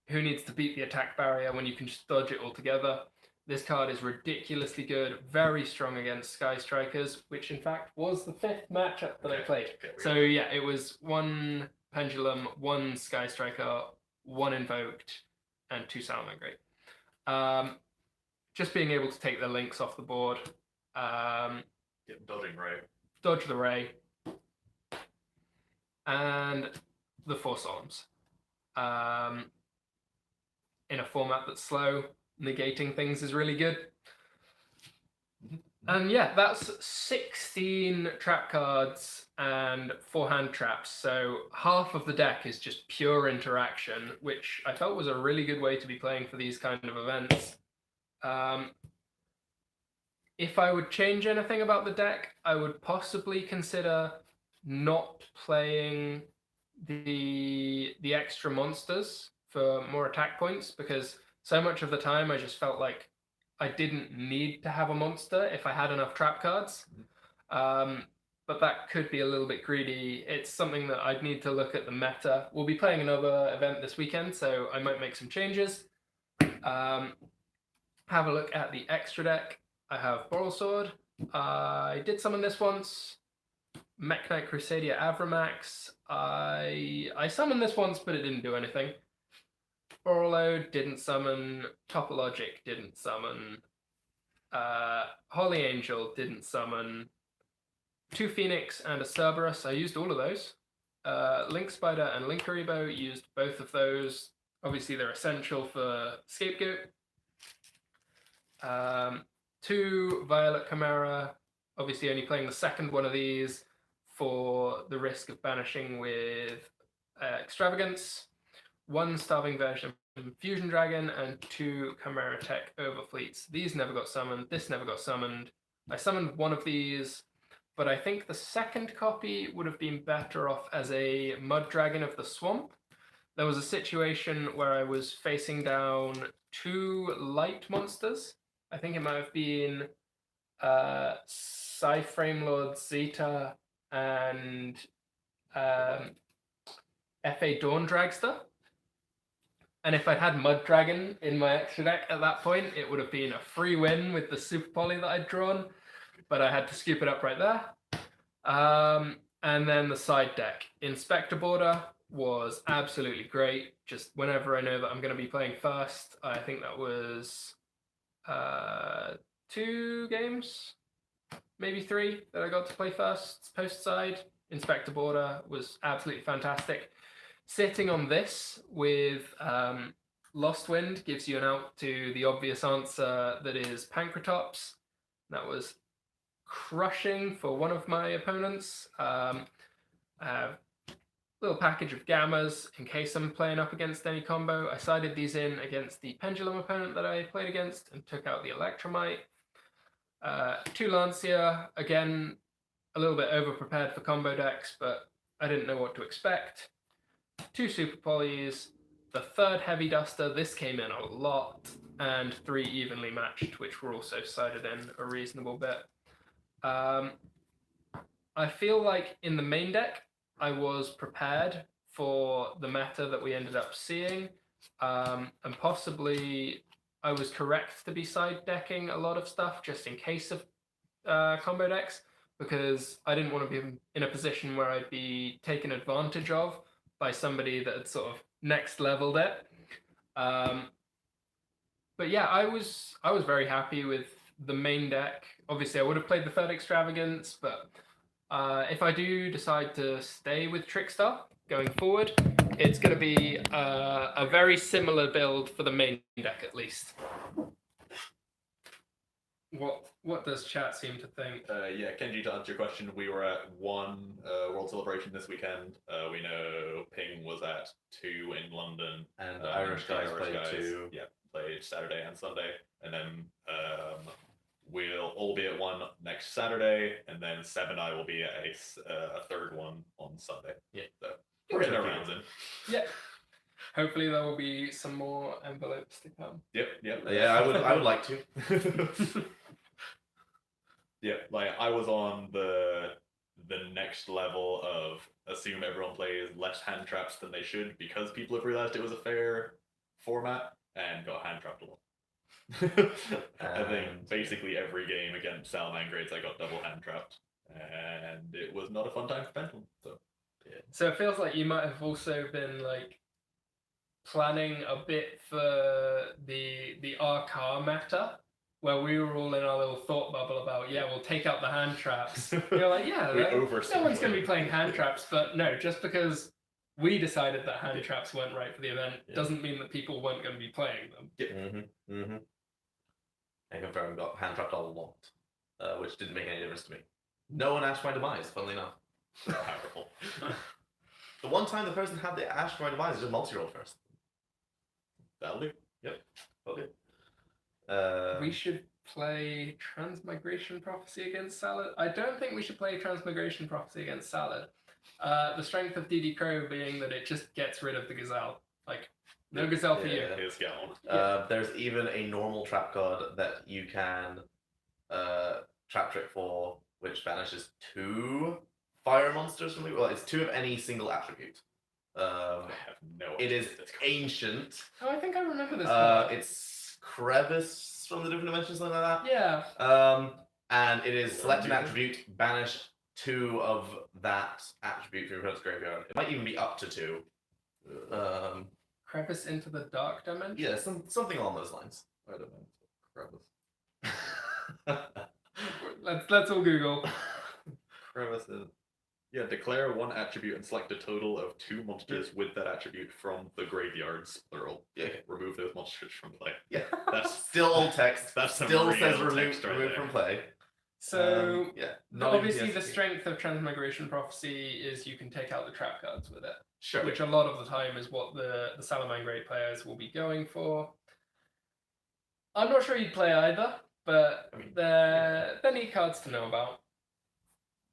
who needs to beat the attack barrier when you can just dodge it altogether? This card is ridiculously good, very strong against Sky Strikers, which in fact was the 5th matchup that I played. So yeah, it was 1 Pendulum, 1 Sky Striker, 1 Invoked, and 2 Salamangreat. Just being able to take the links off the board. Dodging Ray. Dodge the Ray. And the 4 Solemns. in a format that's slow, negating things is really good. And yeah, that's 16 trap cards and 4 hand traps. So half of the deck is just pure interaction, which I felt was a really good way to be playing for these kind of events. If I would change anything about the deck, I would possibly consider not playing the extra monsters for more attack points, because so much of the time I just felt like I didn't need to have a monster if I had enough trap cards. But that could be a little bit greedy. It's something that I'd need to look at the meta. We'll be playing another event this weekend, so I might make some changes. Have a look at the extra deck. I have Boral Sword. I did summon this once. Mech Knight Crusadia Avramax. I summoned this once, but it didn't do anything. Borolo didn't summon. Topologic didn't summon. Holy Angel didn't summon. 2 Phoenix and a Cerberus. I used all of those. Link Spider and Link Kuribrohs used both of those. Obviously, they're essential for Scapegoat. 2 Violet Chimera. Obviously, only playing the second one of these for the risk of banishing with Extravagance. 1 Starving version of Fusion Dragon and 2 Chimera Tech Overfleets. These never got summoned. This never got summoned. I summoned one of these, but I think the second copy would have been better off as a Mud Dragon of the Swamp. There was a situation where I was facing down 2 light monsters. I think it might have been Psy-Frame Lord Zeta and F.A. Dawn Dragster. And if I'd had Mud Dragon in my extra deck at that point, it would have been a free win with the Super Poly that I'd drawn, but I had to scoop it up right there. And then the side deck. Inspector Border was absolutely great. Just whenever I know that I'm going to be playing first, I think that was 2 games, maybe 3 that I got to play first post side. Inspector Border was absolutely fantastic. Sitting on this with Lost Wind gives you an out to the obvious answer that is Pancratops. That was crushing for one of my opponents. I have a little package of Gammas in case I'm playing up against any combo. I sided these in against the Pendulum opponent that I played against and took out the Electromite. 2 Lancia, again, a little bit over-prepared for combo decks, but I didn't know what to expect. 2 Super Polys, the 3rd Heavy Duster, this came in a lot, and 3 Evenly Matched, which were also sided in a reasonable bit. I feel like in the main deck, I was prepared for the meta that we ended up seeing, and possibly I was correct to be side decking a lot of stuff just in case of combo decks, because I didn't want to be in a position where I'd be taken advantage of by somebody that had sort of next leveled it. But yeah, I was very happy with the main deck. Obviously, I would have played the 3rd Extravagance, but if I do decide to stay with Trickstar going forward, it's going to be a very similar build for the main deck, at least. What does chat seem to think? Yeah, Kenji, to answer your question, we were at 1 World Celebration this weekend. We know Ping was at 2 in London. And Irish guys played 2. Yeah, played Saturday and Sunday. And then we'll all be at 1 next Saturday, and then Seb and I will be at a 3rd one on Sunday. Yeah. So we're getting our rounds in. Yeah. Hopefully there will be some more envelopes to come. Yep. Yeah, I would like to. Yeah, like I was on the next level of assume everyone plays less hand traps than they should because people have realized it was a fair format and got hand trapped a lot. I think basically every game against Salamangreats I got double hand trapped, and it was not a fun time for Pendulum. So it feels like you might have also been like planning a bit for the RK meta, where we were all in our little thought bubble about, yeah, we'll take out the hand traps. You're like, yeah, no one's going to be playing hand traps, but no, just because we decided that hand traps weren't right for the event. Yeah. Doesn't mean that people weren't going to be playing them. I confirm got hand trapped a lot, which didn't make any difference to me. No one asked my demise, funnily enough. Powerful. The one time the person had the ash for my demise, just multi-roll first. That'll do. Yep. Okay. We should play Transmigration Prophecy against Salad. I don't think we should play Transmigration Prophecy against Salad. The strength of DD Crow being that it just gets rid of the Gazelle. Like, no Gazelle for you. Here's Gallon. There's even a normal trap card that you can trap trick for, which banishes 2 fire monsters from the. Well, it's 2 of any single attribute. I have no idea. It is ancient. Oh, I think I remember this card. It's Crevice from the different dimensions, something like that. Yeah. And it is select an attribute, banish 2 of that attribute from your opponent's graveyard. It might even be up to 2. Crevice into the Dark Dimension? Yeah, something along those lines. I don't know. Crevice. Let's all Google. Crevice is... Yeah, declare 1 attribute and select a total of 2 monsters with that attribute from the graveyards, plural. Yeah. Remove those monsters from play. Yeah. That's still old text. That's some still real says remove text right there. from play. So, yeah. obviously the strength of Transmigration Prophecy is you can take out the trap cards with it. Sure. Which a lot of the time is what the Salamangreat players will be going for. I'm not sure you'd play either, but they're neat cards to know about.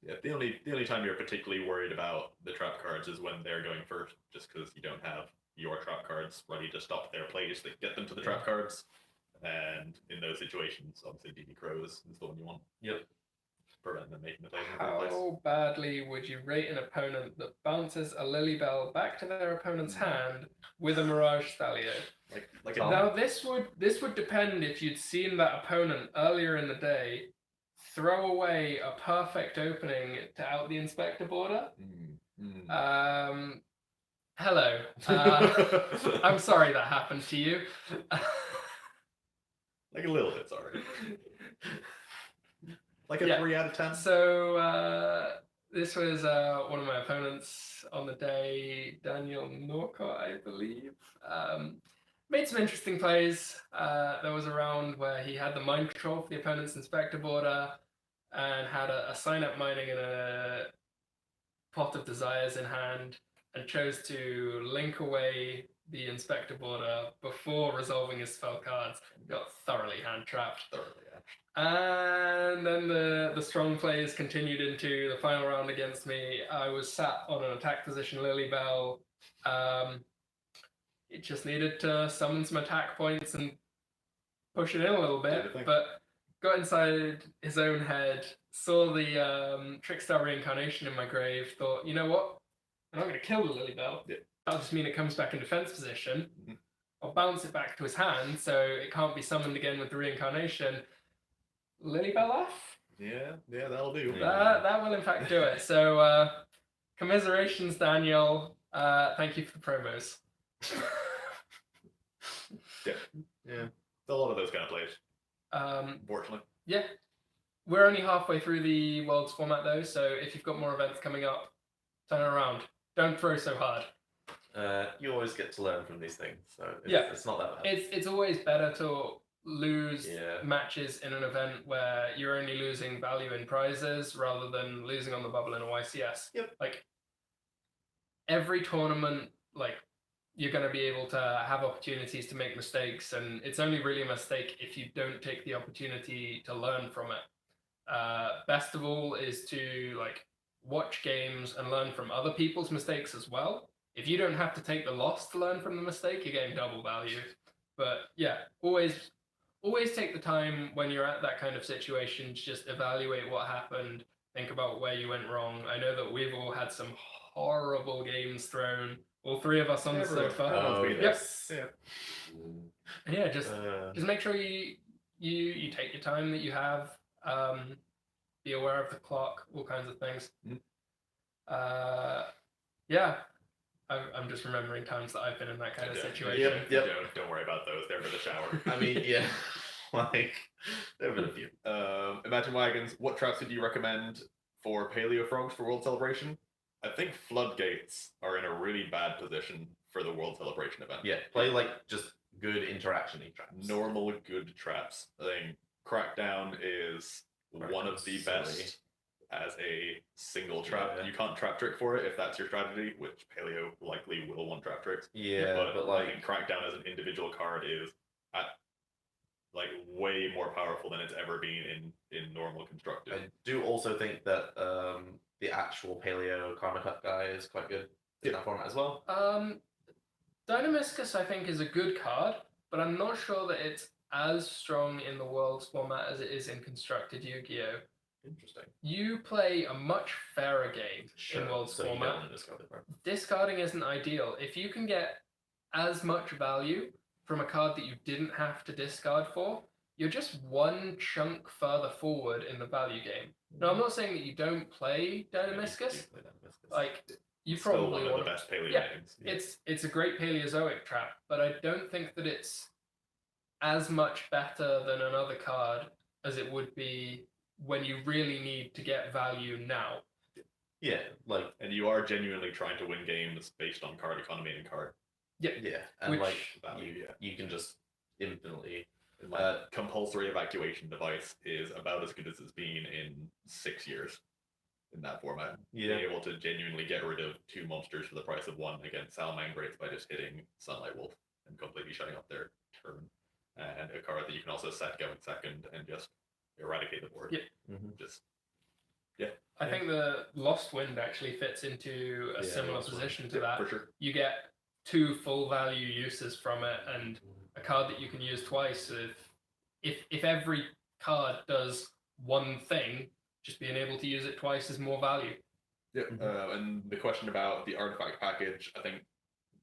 Yeah, the only time you're particularly worried about the trap cards is when they're going first, just because you don't have your trap cards ready to stop their plays that get them to the trap cards. And in those situations, obviously DD Crows is the one you want. Yep. Prevent them making the plays in the first place. How badly would you rate an opponent that bounces a Lilybell back to their opponent's hand with a Mirage Stallion? Like Now this would depend if you'd seen that opponent earlier in the day throw away a perfect opening to out the Inspector border. Hello. I'm sorry that happened to you. Like a little bit sorry. Like a 3 out of 10. So this was one of my opponents on the day, Daniel Norcott, I believe. Made some interesting plays. There was a round where he had the mind control for the opponent's Inspector border and had a sign-up mining and a Pot of Desires in hand and chose to link away the Inspector border before resolving his spell cards. Got thoroughly hand-trapped. And then the strong plays continued into the final round against me. I was sat on an attack position Lilybell. It just needed to summon some attack points and push it in a little bit, but got inside his own head, saw the Trickstar reincarnation in my grave, thought, you know what? I'm not going to kill the Lilybell. Yeah. That'll just mean it comes back in defense position. I'll bounce it back to his hand, so it can't be summoned again with the reincarnation. Lilybell off? Yeah, that'll do. That will in fact do it. So, commiserations, Daniel. Thank you for the promos. Yeah. A lot of those kind of plays. Unfortunately. Yeah. We're only halfway through the Worlds format though, so if you've got more events coming up, turn around. Don't throw so hard. You always get to learn from these things, so it's not that bad. It's always better to lose matches in an event where you're only losing value in prizes rather than losing on the bubble in a YCS. Yep. Like every tournament, like you're going to be able to have opportunities to make mistakes, and it's only really a mistake if you don't take the opportunity to learn from it. Best of all is to like watch games and learn from other people's mistakes as well. If you don't have to take the loss to learn from the mistake, you're getting double value. But yeah, always take the time when you're at that kind of situation to just evaluate what happened, think about where you went wrong. I know that we've all had some horrible games thrown, all 3 of us on the sofa. Oh, yes. Yeah, just make sure you take your time that you have. Be aware of the clock, all kinds of things. Yeah, I'm just remembering times that I've been in that kind of situation. Yep. Don't worry about those. They're for the shower. I mean, yeah, like there have been a few. Imagine Wagons. What traps would you recommend for Paleo Frogs for World Celebration? I think floodgates are in a really bad position for the World Celebration event. Yeah, play like just good interaction-y traps. Normal good traps. I think Crackdown is one of the best as a single trap. Yeah. You can't trap trick for it if that's your strategy, which Paleo likely will want trap tricks. Yeah, but I think Crackdown as an individual card is like way more powerful than it's ever been in normal constructed. I do also think that the actual Paleo Karma Cut guy is quite good in that format as well. Dynamiscus, I think, is a good card, but I'm not sure that it's as strong in the Worlds format as it is in constructed Yu-Gi-Oh! Interesting. You play a much fairer game in Worlds so you don't format. want to discard it, right? Discarding isn't ideal. If you can get as much value from a card that you didn't have to discard for, you're just one chunk further forward in the value game. Now, I'm not saying that you don't play Dynamiscus. Like, you Still probably one of want the best Paleo yeah, games. it's a great Paleozoic trap, but I don't think that it's as much better than another card as it would be when you really need to get value now. Yeah, like, and you are genuinely trying to win games based on card economy and card. Yeah, and which, like value, you can just infinitely. Compulsory evacuation device is about as good as it's been in 6 years in that format. Yeah. Being able to genuinely get rid of 2 monsters for the price of 1 against Salamangreats by just hitting Sunlight Wolf and completely shutting up their turn. And a card that you can also set going second and just eradicate the board. Yeah. Just I think the Lost Wind actually fits into a similar position to that. For sure. You get 2 full value uses from it and a card that you can use twice. If every card does one thing, just being able to use it twice is more value. Yeah, and the question about the artifact package, I think,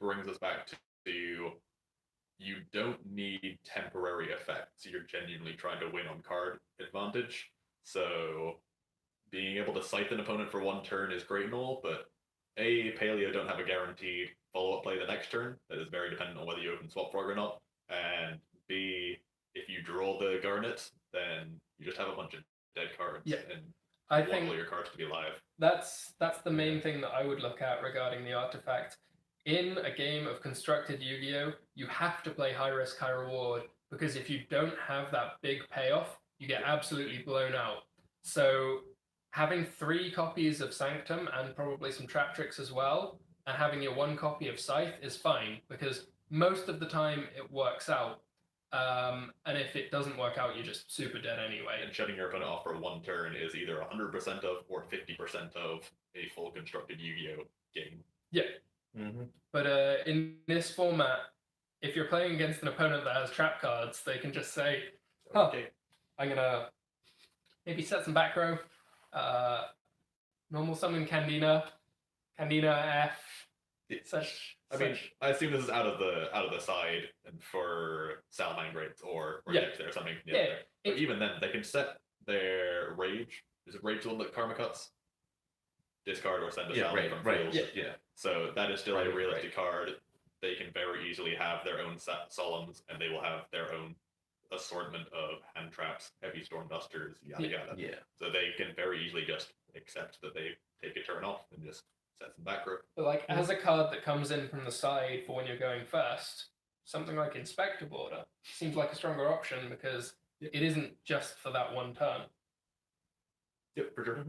brings us back to you don't need temporary effects. You're genuinely trying to win on card advantage. So being able to scythe an opponent for 1 turn is great and all, but A, Paleo don't have a guaranteed follow-up play the next turn. That is very dependent on whether you open Swap Frog or not. And B, if you draw the Garnet, then you just have a bunch of dead cards. Yeah. And I want think all your cards to be alive. that's the main thing that I would look at regarding the artifact. In a game of constructed Yu-Gi-Oh, you have to play high risk, high reward, because if you don't have that big payoff, you get absolutely blown out. So having 3 copies of Sanctum and probably some Trap Tricks as well, and having your 1 copy of Scythe is fine, because most of the time it works out. And if it doesn't work out, you're just super dead anyway. And shutting your opponent off for 1 turn is either 100% of or 50% of a full constructed Yu-Gi-Oh game. Yeah. But in this format, if you're playing against an opponent that has trap cards, they can just say, okay, I'm going to maybe set some back row, normal summon Candina F. I assume this is out of the side and for Salamangreats or Dicks there or something. But even then, they can set their Rage. Is it Rage the one that Karma cuts? Discard or send a Salamangreat from field. Yeah. So that is still a realistic card. They can very easily have their own Solemns, and they will have their own assortment of hand traps, heavy storm dusters, yada yada. Yeah. So they can very easily just accept that they take a turn off and just set some back row. But like as a card that comes in from the side for when you're going first, something like Inspector Border seems like a stronger option because it isn't just for that 1 turn. Yep, for sure.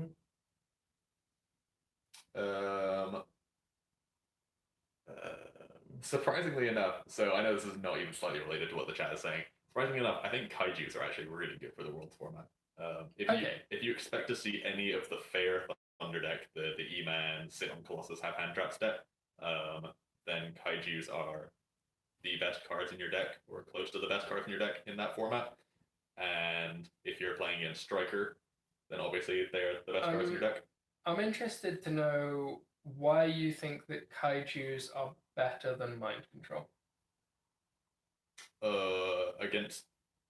Surprisingly enough, so I know this is not even slightly related to what the chat is saying. Surprisingly enough, I think Kaijus are actually really good for the Worlds format. If you expect to see any of the fair Thunder deck, the E-Man, Sit on Colossus have hand traps deck, then Kaijus are the best cards in your deck, or close to the best cards in your deck in that format. And if you're playing against Striker, then obviously they're the best cards in your deck. I'm interested to know why you think that Kaijus are better than Mind Control. Against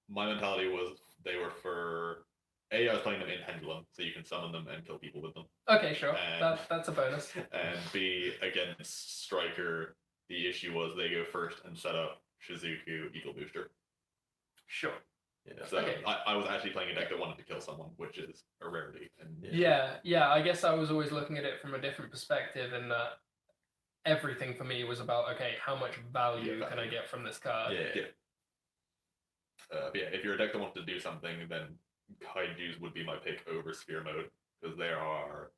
my mentality was they were for A, I was playing them in Pendulum, so you can summon them and kill people with them. Okay, sure. That's a bonus. And B, against Striker, the issue was they go first and set up Shizuku Eagle Booster. Sure. Yeah. So Okay. I was actually playing a deck that wanted to kill someone, which is a rarity. And Yeah. I guess I was always looking at it from a different perspective, in that everything for me was about, okay, how much value can I get from this card? Yeah. But yeah, if you're a deck that wants to do something, then Kaijus would be my pick over Sphere Mode, because there are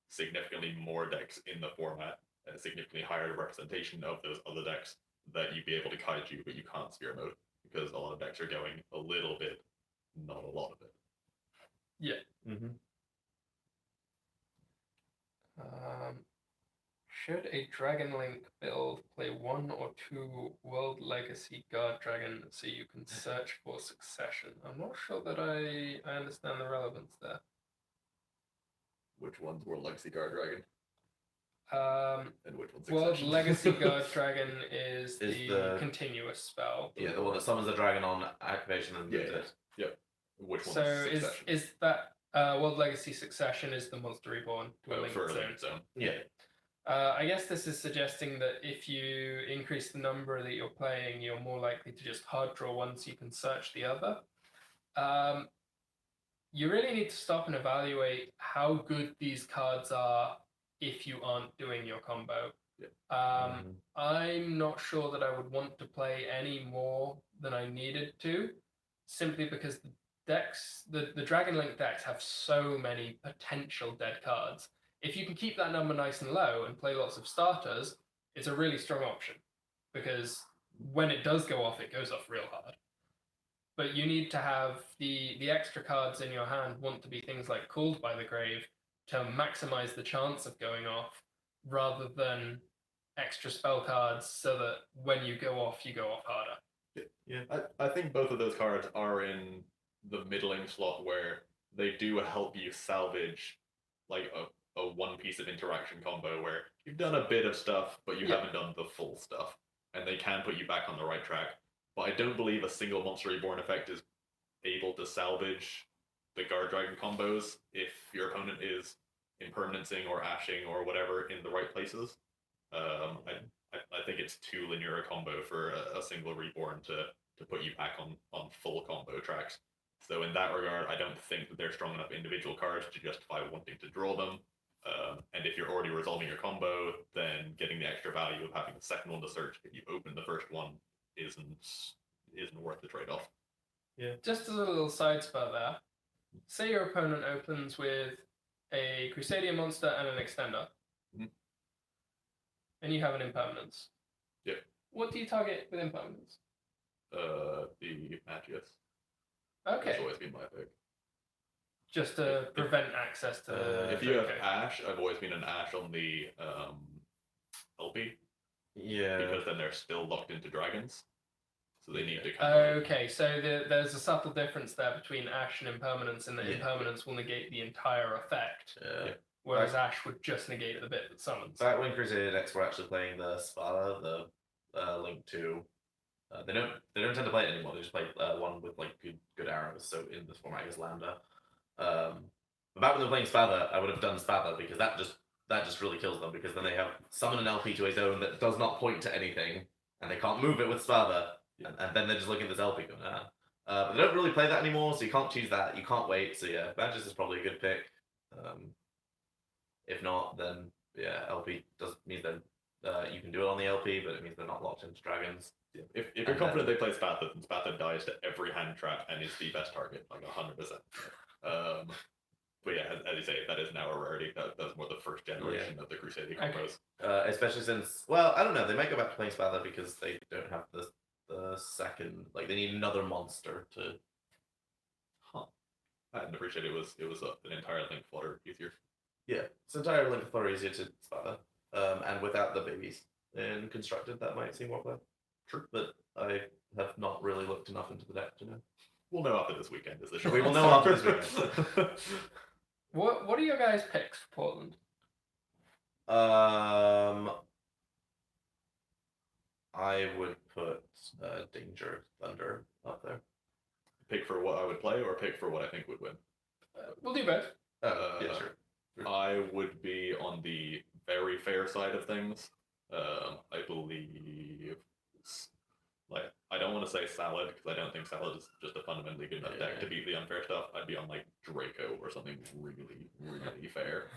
significantly more decks in the format, and a significantly higher representation of those other decks that you'd be able to Kaiju, but you can't Sphere Mode, because a lot of decks are going a little bit, not a lot of it. Yeah. Mm-hmm. Should a Dragon Link build play 1 or 2 World Legacy Guard Dragon so you can search for succession? I'm not sure that I understand the relevance there. Which one's World Legacy Guard Dragon? And which one's World Succession? Legacy Guard Dragon is Is the the- continuous spell. Yeah, the one that summons a dragon on activation and moves it. Yep. Which one's So Succession? is that World Legacy Succession is the Monster Reborn to a linked for a zone? linked zone. Yeah. I guess this is suggesting that if you increase the number that you're playing, you're more likely to just hard draw one so you can search the other. You really need to stop and evaluate how good these cards are if you aren't doing your combo. I'm not sure that I would want to play any more than I needed to, simply because the Dragon Link decks have so many potential dead cards. If you can keep that number nice and low and play lots of starters, it's a really strong option, because when it does go off, it goes off real hard. But you need to have the extra cards in your hand want to be things like Called by the Grave to maximize the chance of going off, rather than extra spell cards so that when you go off harder. Yeah, I think both of those cards are in the middling slot where they do help you salvage like a one piece of interaction combo where you've done a bit of stuff, but you haven't done the full stuff, and they can put you back on the right track. But I don't believe a single Monster Reborn effect is able to salvage the Guard Dragon combos if your opponent is impermanencing or ashing or whatever in the right places. I think it's too linear a combo for a single Reborn to put you back on full combo tracks. So in that regard, I don't think that they're strong enough individual cards to justify wanting to draw them. And if you're already resolving your combo, then getting the extra value of having the second one to search if you open the first one isn't worth the trade-off. Yeah. Just as a little side spell there, say your opponent opens with a Crusadia monster and an extender, and you have an impermanence. Yeah. What do you target with impermanence? The Magius. Okay. That's always been my pick. Just to prevent access to. If you have Ash, I've always been an Ash on the LP. Yeah. Because then they're still locked into dragons. So they need to kind of... Okay, so there's a subtle difference there between Ash and Impermanence, and that Impermanence will negate the entire effect, whereas Ash would just negate the bit that summons. Back when Crusader decks were actually playing the Spada, the Link 2, they don't tend to play it anymore. They just play one with like good arrows. So in this format, I guess Lambda. But back when they were playing Spada, I would have done Spada because that just really kills them, because then they have summon an LP to a zone that does not point to anything, and they can't move it with Spada, and then they're just looking at this LP going, but they don't really play that anymore, so you can't choose that, you can't wait, so yeah, Badges is probably a good pick. If not, then yeah, LP means that you can do it on the LP, but it means they're not locked into dragons. Yeah. If you're confident they play Spatha, then Spatha dies to every hand trap and is the best target, like 100%. But yeah, as you say, that is now a rarity. That's more the first generation of the Crusader combos. Especially since, well, I don't know, they might go back to playing Spatha because they don't have the second, like they need another monster to. I didn't appreciate it was an entire link flutter easier. Yeah, it's entirely link flutter easier to Spatha, and without the babies in constructed, that might seem more play. True, but I have not really looked enough into the deck to know. We'll know after this weekend. Is the show? We will know after this weekend. What are your guys' picks for Portland? I would put Danger Thunder up there. Pick for what I would play, or pick for what I think would win? We'll do both. Yeah, sure. I would be on the very fair side of things. I believe, like, I don't want to say Salad because I don't think Salad is just a fundamentally good enough deck to beat the unfair stuff. I'd be on like Draco or something really, really fair.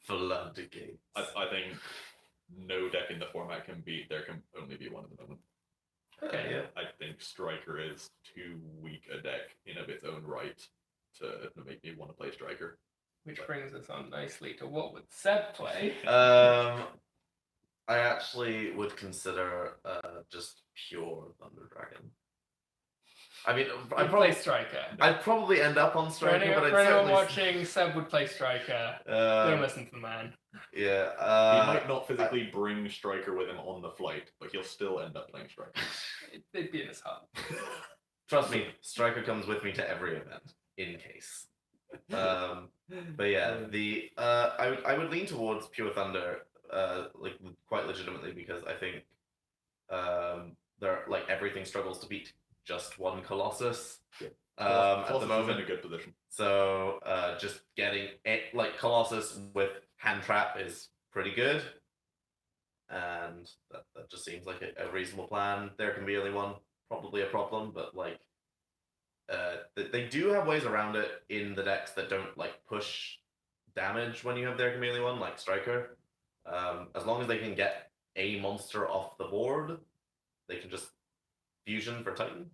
Floodgate. I think no deck in the format can beat. There can only be one at the moment. Okay. Yeah. I think Striker is too weak a deck in of its own right to make me want to play Striker. Which brings us on nicely to what would Seb play? I actually would consider just pure Thunder Dragon. I mean, I'd play Striker. I'd probably end up on Striker, but I'd for anyone certainly watching, Seb would play Striker. Don't listen to the man. Yeah. He might not physically bring Striker with him on the flight, but he'll still end up playing Striker. It'd be in his heart. Trust me, Striker comes with me to every event, in case. But yeah, I would lean towards Pure Thunder, like quite legitimately, because I think everything struggles to beat just one Colossus. Yeah. At the moment, is in a good position. So just getting it like Colossus with hand trap is pretty good, and that just seems like a reasonable plan. There can be only one, probably a problem, but like they do have ways around it in the decks that don't like push damage when you have there can be only one, like Striker. As long as they can get a monster off the board, they can just fusion for Titan,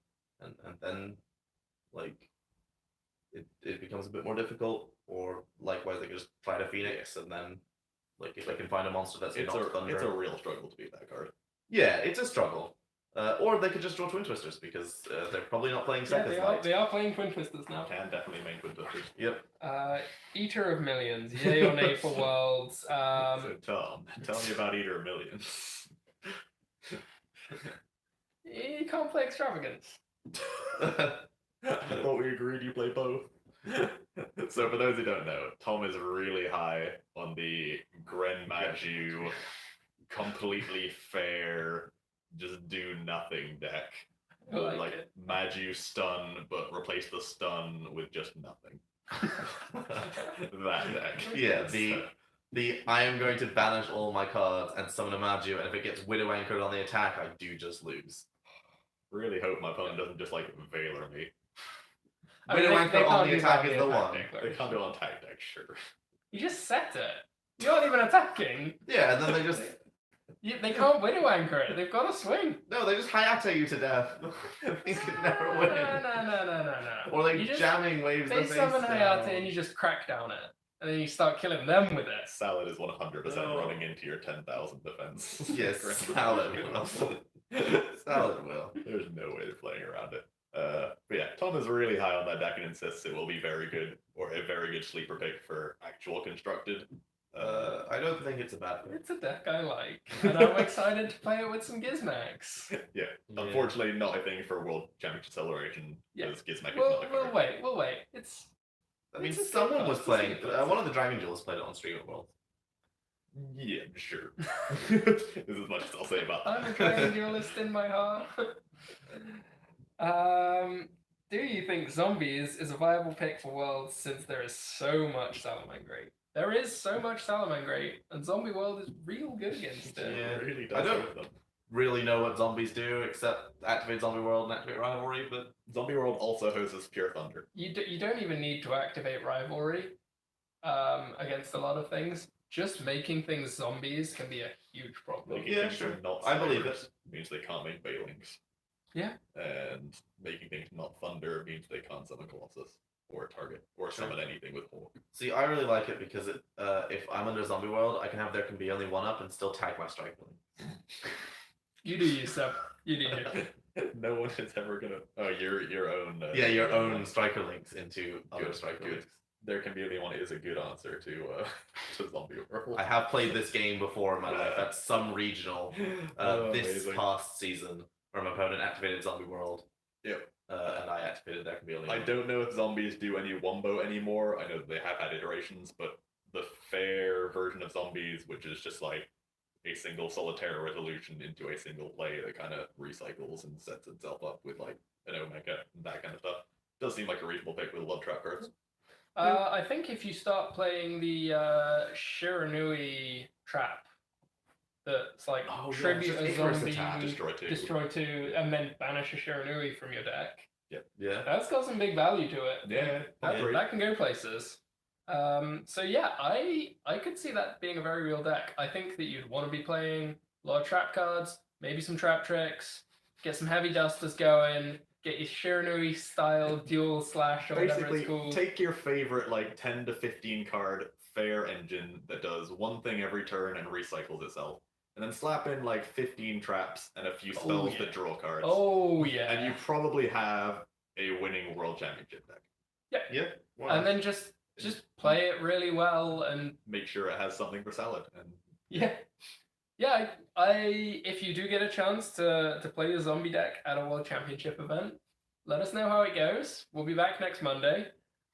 and then like it becomes a bit more difficult. Or likewise, they can just try to Phoenix, and then like if they can find a monster that's not Thunder, it's a real struggle to beat that card. Yeah, it's a struggle. Or they could just draw Twin Twisters because they're probably not playing Seconds Light. They are playing Twin Twisters now. Can definitely main Twin Twisters. Yep. Eater of Millions, yay or nay for Worlds? So Tom, tell me about Eater of Millions. You can't play Extravagance. I thought we agreed you play both. So for those who don't know, Tom is really high on the Gren Maju, completely fair, just do nothing deck. Like Maju stun, but replace the stun with just nothing. That deck. Yeah, the I am going to banish all my cards and summon a Maju, and if it gets Widow Anchored on the attack, I do just lose. Really hope my opponent doesn't just like Veiler me. Widow Anchored on the attack is the one. They can't do it on tag deck, sure. You just set it. You're not even attacking. Yeah, and then they just They can't Widow Anchor it. They've got to swing. no, they just Hayate you to death. You can never win. No. Or like You just- jamming waves. They the face summon down. Hayate and you just crack down it. And then you start killing them with it. Salad is 100% No. running into your 10,000 defense. Yes, Salad will. Salad will. There's no way they're playing around it. But yeah, Tom is really high on that deck and insists it will be very good, or a very good sleeper pick for actual constructed. I don't think it's a bad pick. It's a deck I like. And I'm excited to play it with some Gizmax. Yeah, unfortunately not a thing for World Championship Celebration. Yeah. Because Gizmek is We'll not a card. wait. We'll wait. I mean, It's a someone good was card. playing. It's a good card. One of the Dragon Jewels played it on Stream World. Yeah, sure. This is as much as I'll say about I'm a that. dragon duelist in my heart. Do you think Zombies is a viable pick for Worlds since there is so much Salamangreat? There is so much Salamangreat, and Zombie World is real good against it. Yeah. It really does I don't- hurt them. Really know what zombies do except activate Zombie World and activate Rivalry, but Zombie World also hosts Pure Thunder. You don't even need to activate Rivalry against a lot of things. Just making things zombies can be a huge problem. Making Yeah, things sure. not I believe Cybers means they can't make Bailings. Yeah. And making things not Thunder means they can't summon Colossus or target or Sure. summon anything with Hawk. see, I really like it because if I'm under Zombie World, I can have there can be only one up and still tag my strike lane. You do you, Seb. You do you. No one is ever gonna. Oh, your own. Yeah, your own striker links into other striker good. links. There can be only one is a good answer to to Zombie World. I have played this game before in my life at some regional this Amazing. past season where my opponent activated Zombie World. Yep. And I activated there can be only I one. don't know if zombies do any wombo anymore. I know that they have had iterations, but the fair version of zombies, which is just like a single solitaire resolution into a single play that kind of recycles and sets itself up with like an Omega and that kind of stuff, does seem like a reasonable pick with love trap cards. I think if you start playing the Shiranui trap, that's like Oh, tribute just a Icarus zombie, attack, destroy two. destroy two, and then banish a Shiranui from your deck. Yeah. That's got some big value to it. Yeah, That can go places. So yeah, I could see that being a very real deck. I think that you'd want to be playing a lot of trap cards, maybe some trap tricks, get some heavy dusters going, get your Shiranui style dual slash or whatever Basically, it's called. take your favorite like 10 to 15 card fair engine that does one thing every turn and recycles itself, and then slap in like 15 traps and a few spells that draw cards. Oh yeah. And you probably have a winning world championship deck. Yeah. And then just play it really well and make sure it has something for salad. And yeah. I if you do get a chance to play the zombie deck at a world championship event, let us know how it goes. We'll be back next Monday.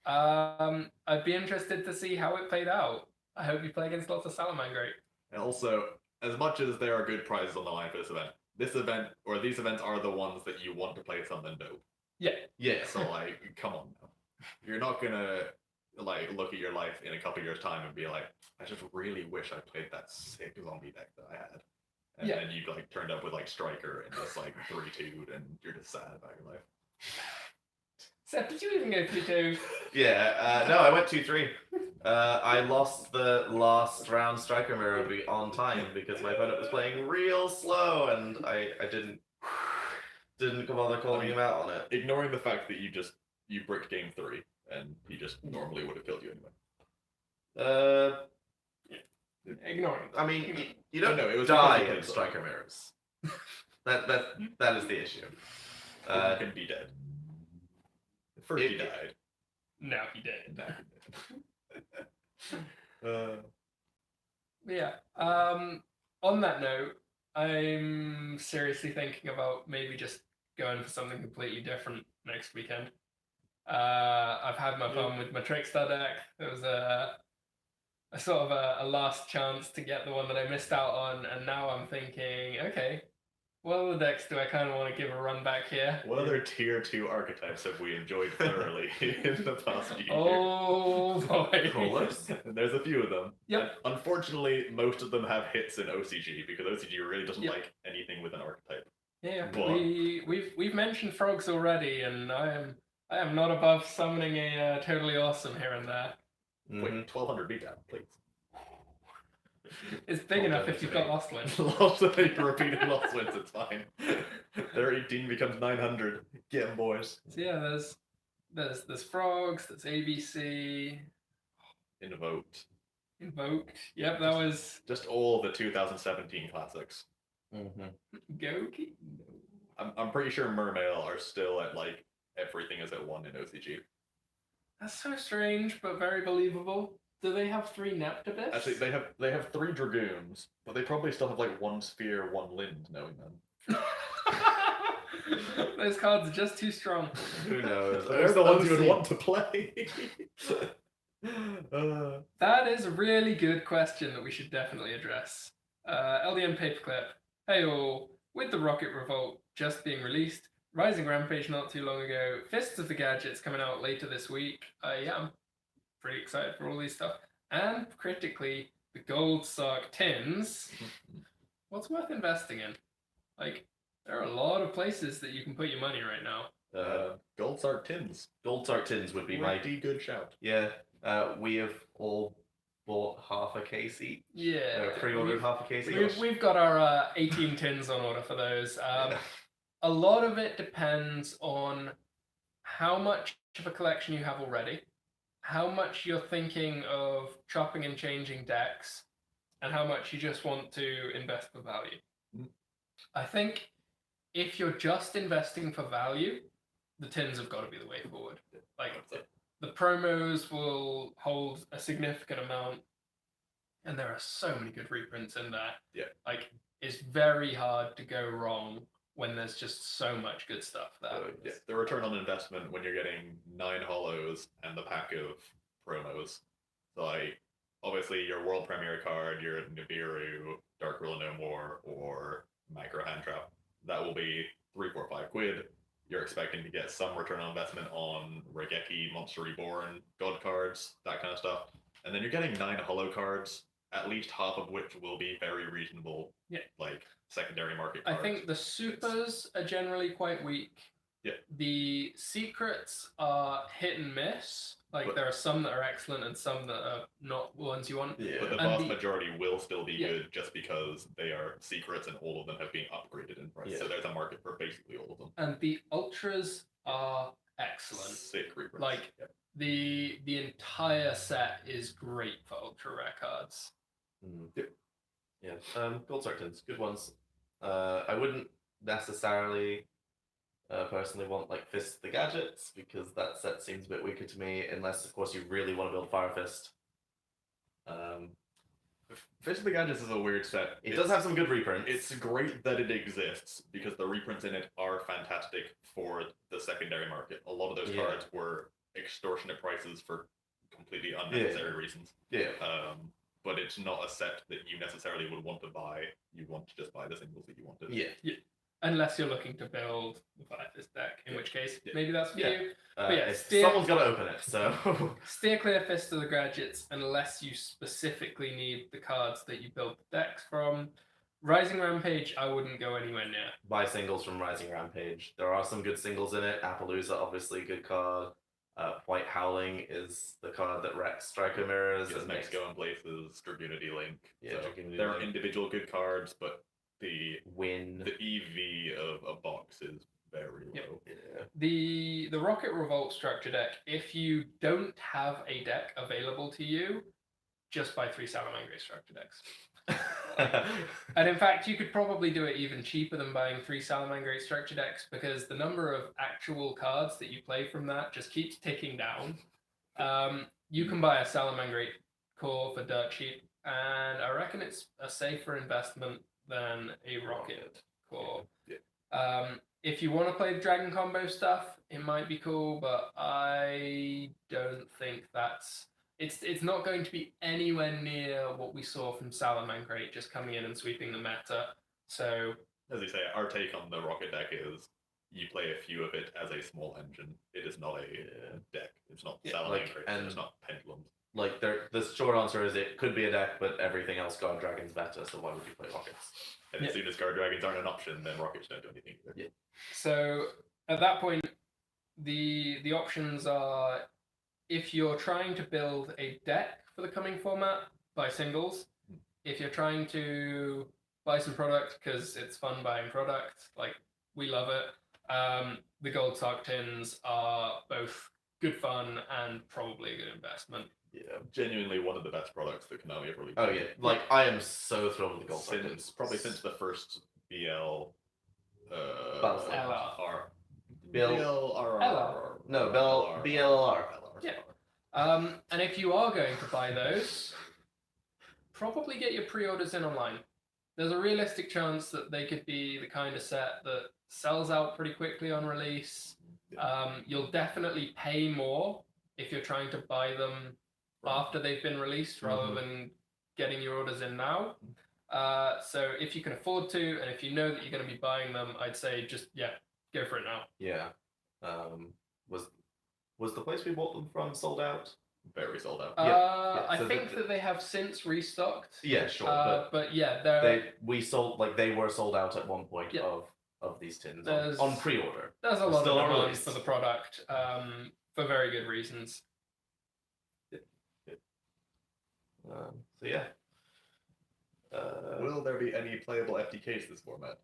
I'd be interested to see how it played out. I hope you play against lots of Salamangreat. And also, as much as there are good prizes on the line for this event or these events are the ones that you want to play something dope. Yeah. So like, come on now. You're not gonna like look at your life in a couple years' time and be like, I just really wish I played that sick zombie deck that I had. And then you like turned up with like Striker and just like 3-2'd and you're just sad about your life. Seth, did you even go 3-2? Yeah. No, I went 2-3. I lost the last round Striker Mirror on time because my opponent was playing real slow and I didn't bother calling him out on it. Ignoring the fact that you bricked game 3 and he just normally would have killed you anyway. Ignoring. I mean, you don't it was die because you in played Striker Mirrors. that is the issue. You can be dead. First he died. No, he did. Now he did. Yeah. On that note, I'm seriously thinking about maybe just going for something completely different next weekend. I've had my fun with my Trickstar deck. It was a sort of a last chance to get the one that I missed out on, and now I'm thinking, okay, what other decks do I kind of want to give a run back here? What other tier 2 archetypes have we enjoyed thoroughly in the past few years? Oh boy. Coolers? And there's a few of them. Yep. And unfortunately, most of them have hits in OCG because OCG really doesn't Yep. like anything with an archetype. Yeah, But- we've mentioned frogs already, and I am not above summoning a totally awesome here and there. Wait, 1200 beatdown, please. It's big Oh, enough if you've got Lost Wind. Lots of repeated lost wins, it's fine. Their 18 becomes 900. Get 'em, boys. So yeah, there's frogs, there's ABC, Invoked. invoked. Yep, that was Just all the 2017 classics. Goki. I'm pretty sure Mermail are still at like everything is at 1 in OCG. That's so strange, but very believable. Do they have 3 Neptibus? Actually, they have 3 Dragoons, but they probably still have like 1 Sphere, 1 Lind, knowing them. Those cards are just too strong. Who knows? They're the ones you would OC want to play. That is a really good question that we should definitely address. LDN Paperclip. Hey all, with the Rocket Revolt just being released, Rising Rampage not too long ago, Fists of the Gadgets coming out later this week. I'm pretty excited for all these stuff. And critically, the Gold Sark Tins. What's worth investing in? Like, there are a lot of places that you can put your money right now. Gold Sark Tins. Gold Sark Tins would be my... Pretty good shout. Yeah. We have all bought half a case each. Yeah. Pre-ordered half a case each. We've got our 18 tins on order for those. A lot of it depends on how much of a collection you have already, how much you're thinking of chopping and changing decks, and how much you just want to invest for value. I think if you're just investing for value, the tins have got to be the way forward. Like, the promos will hold a significant amount, and there are so many good reprints in there. Yeah. Like, it's very hard to go wrong when there's just so much good stuff there. Yeah, the return on investment when you're getting 9 holos and the pack of promos. So, like, obviously your world premiere card, your Nibiru, Dark Rule No More, or Micro Hand Trap, that will be 3, 4, 5 quid. You're expecting to get some return on investment on Regeki, Monster Reborn, God cards, that kind of stuff. And then you're getting 9 holo cards at least half of which will be very reasonable, Yeah. like secondary market I cards. think the supers are generally quite weak. Yeah. The secrets are hit and miss. Like But- there are some that are excellent and some that are not ones you want. Yeah. But the And vast the- majority will still be Yeah. good just because they are secrets and all of them have been upgraded in price. Yeah. So there's a market for basically all of them. And the ultras are excellent. Sick reprints. Like the entire set is great for ultra rare cards. Yeah. Gold Sartans, good ones. I wouldn't necessarily personally want like Fist the Gadgets because that set seems a bit weaker to me, unless of course you really want to build Fire Fist. Fist of the Gadgets is a weird set. It does have some good reprints. It's great that it exists because the reprints in it are fantastic for the secondary market. A lot of those Yeah. cards were extortionate prices for completely unnecessary reasons. Yeah. But it's not a set that you necessarily would want to buy. You want to just buy the singles that you wanted. Yeah. Unless you're looking to build the Fire Fist deck, in which case maybe that's for Yeah. you. But yeah, someone's got to open it, so. Steer clear Fist of the Gadgets unless you specifically need the cards that you build the decks from. Rising Rampage, I wouldn't go anywhere near. Buy singles from Rising Rampage. There are some good singles in it. Appaloosa, obviously, good card. White Howling is the card that wrecks Striker Mirrors. Because and next makes- Go in Places, Dragunity Link. Yeah, So Dragunity there are Link. individual good cards, but the Win. EV of a box is very low. Yep. Yeah. The Rocket Revolt structure deck, if you don't have a deck available to you, just buy 3 Salamangreat structure decks. And in fact, you could probably do it even cheaper than buying 3 Salamangreat structure decks because the number of actual cards that you play from that just keeps ticking down. You can buy a Salamangreat core for dirt cheap, and I reckon it's a safer investment than a Rocket core. Yeah. If you want to play the Dragon combo stuff, it might be cool, but I don't think that's... It's not going to be anywhere near what we saw from Salamangreat just coming in and sweeping the meta. So, As you say, our take on the Rocket deck is you play a few of it as a small engine. It is not a deck. It's not Salamangreat. and- It's not Pendulums. Like, the short answer is it could be a deck, but everything else Guard Dragon's better, so why would you play Rockets? And as soon as Guard Dragons aren't an option, then Rockets don't do anything either. Yeah. so at that point, the options are, if you're trying to build a deck for the coming format, buy singles. If you're trying to buy some product because it's fun buying product, like we love it, the gold sock tins are both good fun and probably a good investment. Yeah. Genuinely one of the best products that Konami ever released. Oh, yeah. Like, I am so thrilled with the gold Since probably since the first BL Battlestar. LR. BLR. No, BLR. Yeah. And if you are going to buy those, probably get your pre-orders in online. There's a realistic chance that they could be the kind of set that sells out pretty quickly on release. You'll definitely pay more if you're trying to buy them after they've been released rather than getting your orders in now. So if you can afford to, and if you know that you're going to be buying them, I'd say just, go for it now. Yeah. Was the place we bought them from sold out? Very sold out. I so think that they have since restocked. Yeah, sure. But yeah, they're... they were sold out at one point Yeah. of these tins There's- on pre-order. There's a They're lot still of on demand release. for the product for very good reasons. So yeah. Will there be any playable FTKs this format?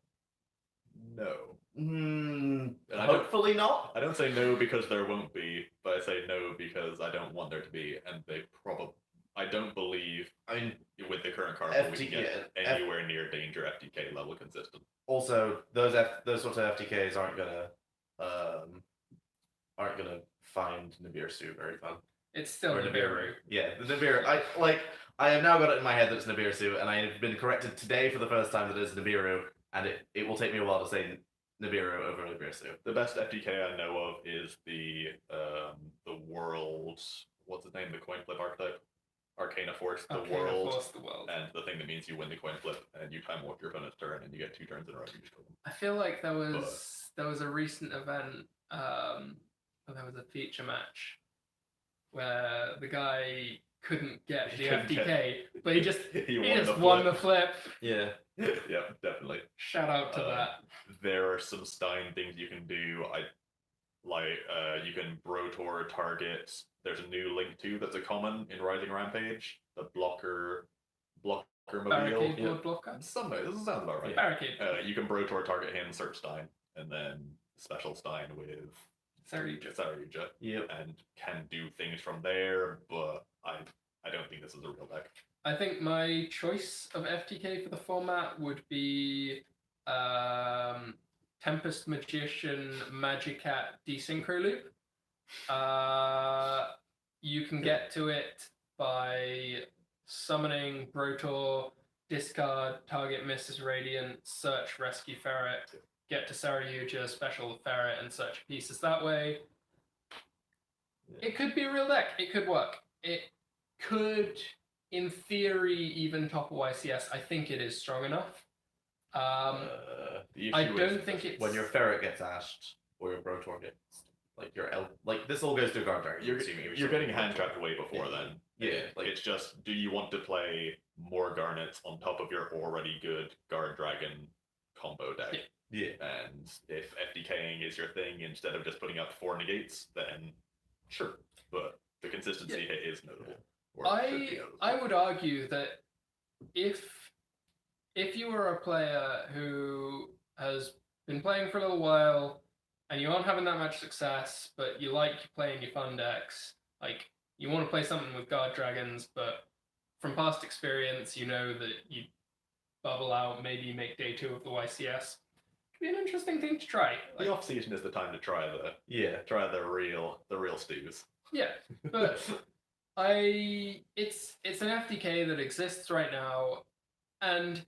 No. And I don't- hopefully not. I don't say no because there won't be, but I say no because I don't want there to be, and they probably. I don't believe I mean, with the current card pool we can get anywhere near danger FTK level consistent. also those sorts of FTKs aren't gonna find Nibiru very fun. It's still Or Nibiru. Yeah, the Nibiru. I have now got it in my head that it's Nibiru, and I have been corrected today for the first time that it's Nibiru, and it will take me a while to say Nibiru over Nibiru. The best FTK I know of is the world. What's his name? The coin flip archetype. Arcana Force, the Arcana world, Force the world. and the thing that means you win the coin flip, and you time warp your opponent's turn, and you get 2 turns in a row. You just kill them. I feel like there was a recent event, where there was a feature match where the guy couldn't get He the couldn't get- FDK, but he just won won the flip. Yeah. Yeah, definitely. Shout out to that. There are some Stein things you can do. You can Brotor target. There's a new link too that's a common in Rising Rampage. The blocker mobile. Barricade Yeah. board blocker. This sounds about right. Barricade. You can Brotor target him, search Stein, and then special Stein with Saryuja. Yep. And can do things from there, but I don't think this is a real deck. I think my choice of FTK for the format would be Tempest Magician Magicat Desynchro Loop. You can get to it by summoning Brotor, discard, target Mrs. Radiant, search Rescue Ferret, get to Saryuja, special Ferret, and search pieces that way. It could be a real deck. It could work. It could, in theory, even topple YCS. I think it is strong enough. The issue I is don't think it's... When your ferret gets ashed, or your Brotor gets, this all goes through guard dragon. You're getting hand trapped way before then. Yeah, it's just, do you want to play more Garnets on top of your already good guard dragon combo deck? Yeah. And if FDKing is your thing instead of just putting out 4 negates, then sure. But the consistency hit is notable. Or should be notable. I would argue that if you are a player who has been playing for a little while and you aren't having that much success, but you like playing your fun decks, like you want to play something with guard dragons, but from past experience, you know that you bubble out, maybe you make day 2 of the YCS. Be an interesting thing to try. The off season is the time to try the real stews. Yeah, but it's an FDK that exists right now, and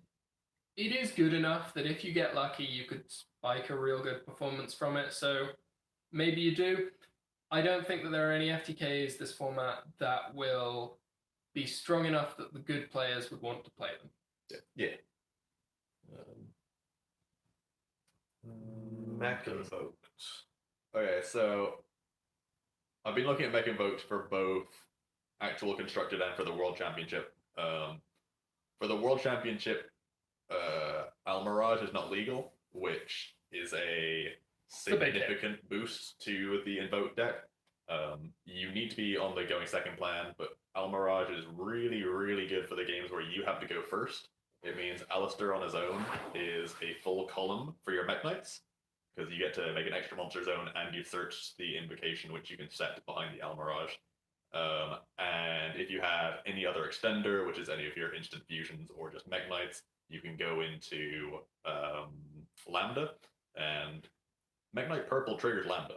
it is good enough that if you get lucky, you could spike a real good performance from it. So maybe you do. I don't think that there are any FTKs this format that will be strong enough that the good players would want to play them. Yeah. Mech Invoked. Okay, so I've been looking at Mech Invoked for both actual constructed and for the World Championship. For the World Championship, Almirage is not legal, which is a significant boost to the Invoke deck. You need to be on the going second plan, but Almirage is really, really good for the games where you have to go first. It means Alistair on his own is a full column for your Mech Knights, because you get to make an extra monster zone and you search the invocation, which you can set behind the Almirage. And if you have any other extender, which is any of your instant fusions or just Mech Knights, you can go into Lambda, and Mech Knight Purple triggers Lambda,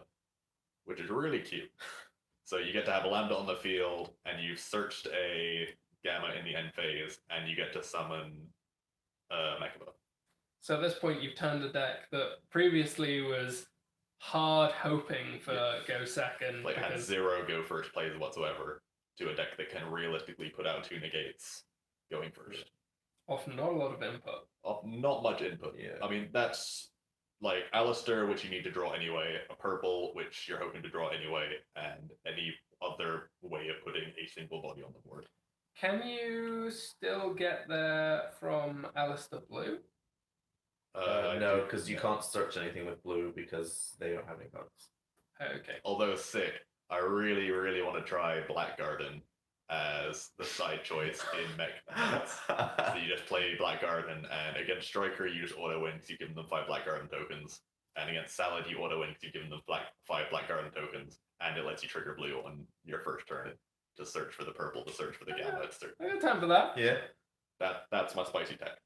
which is really cute. So you get to have a Lambda on the field, and you've searched a Gamma in the end phase, and you get to summon Mechaba. So at this point, you've turned a deck that previously was hard hoping for go second. Like had 0 go first plays whatsoever, to a deck that can realistically put out 2 negates going first. Often not a lot of input. Not much input. Yeah. I mean, that's like Alistair, which you need to draw anyway, a purple, which you're hoping to draw anyway, and any other way of putting a single body on the board. Can you still get there from Alistair Blue? No, because you can't search anything with blue because they don't have any cards. Okay. Although sick, I really, really want to try Black Garden as the side choice in Mech Knights. So you just play Black Garden, and against Striker, you just auto win because you give them 5 Black Garden tokens. And against Salad, you auto win because you give them 5 Black Garden tokens, and it lets you trigger blue on your first turn to search for the purple, to search for the Gamma. I got time for that. Yeah. That's my spicy tech.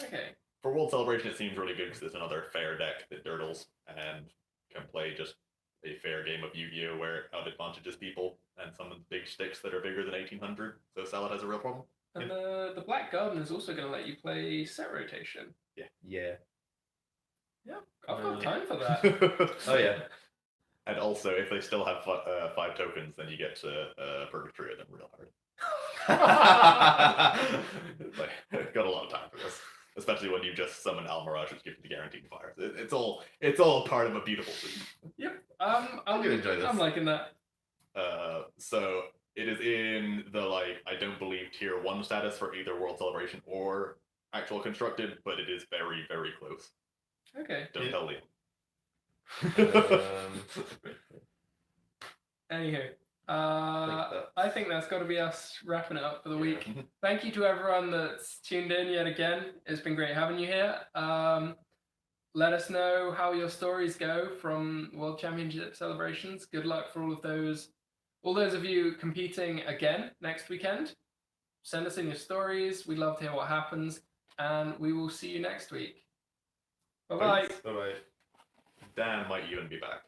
Okay. For World Celebration, it seems really good because it's another fair deck that dirtles and can play just a fair game of Yu-Gi-Oh! Where it out-advantages people and summons big sticks that are bigger than 1800, so Salad has a real problem. And the Black Garden is also going to let you play set rotation. Yeah. Yeah, I've got time for that. Oh yeah. And also, if they still have 5 tokens, then you get to Purgatory them real hard. Like, got a lot of time for this. Especially when you just summon Almirage, which gives you guaranteed fire. It's all part of a beautiful thing. Yep. I do enjoy this. I'm liking that. So It is in the I don't believe tier 1 status for either World Celebration or actual constructed, but it is very, very close. Okay. Don't tell Liam. Anywho, I think that's got to be us wrapping it up for the week. Yeah. Thank you to everyone that's tuned in yet again. It's been great having you here. Let us know how your stories go from World Championship celebrations. Good luck for all those of you competing again next weekend. Send us in your stories. We'd love to hear what happens, and we will see you next week. Bye-bye. Bye-bye. Dan might even be back.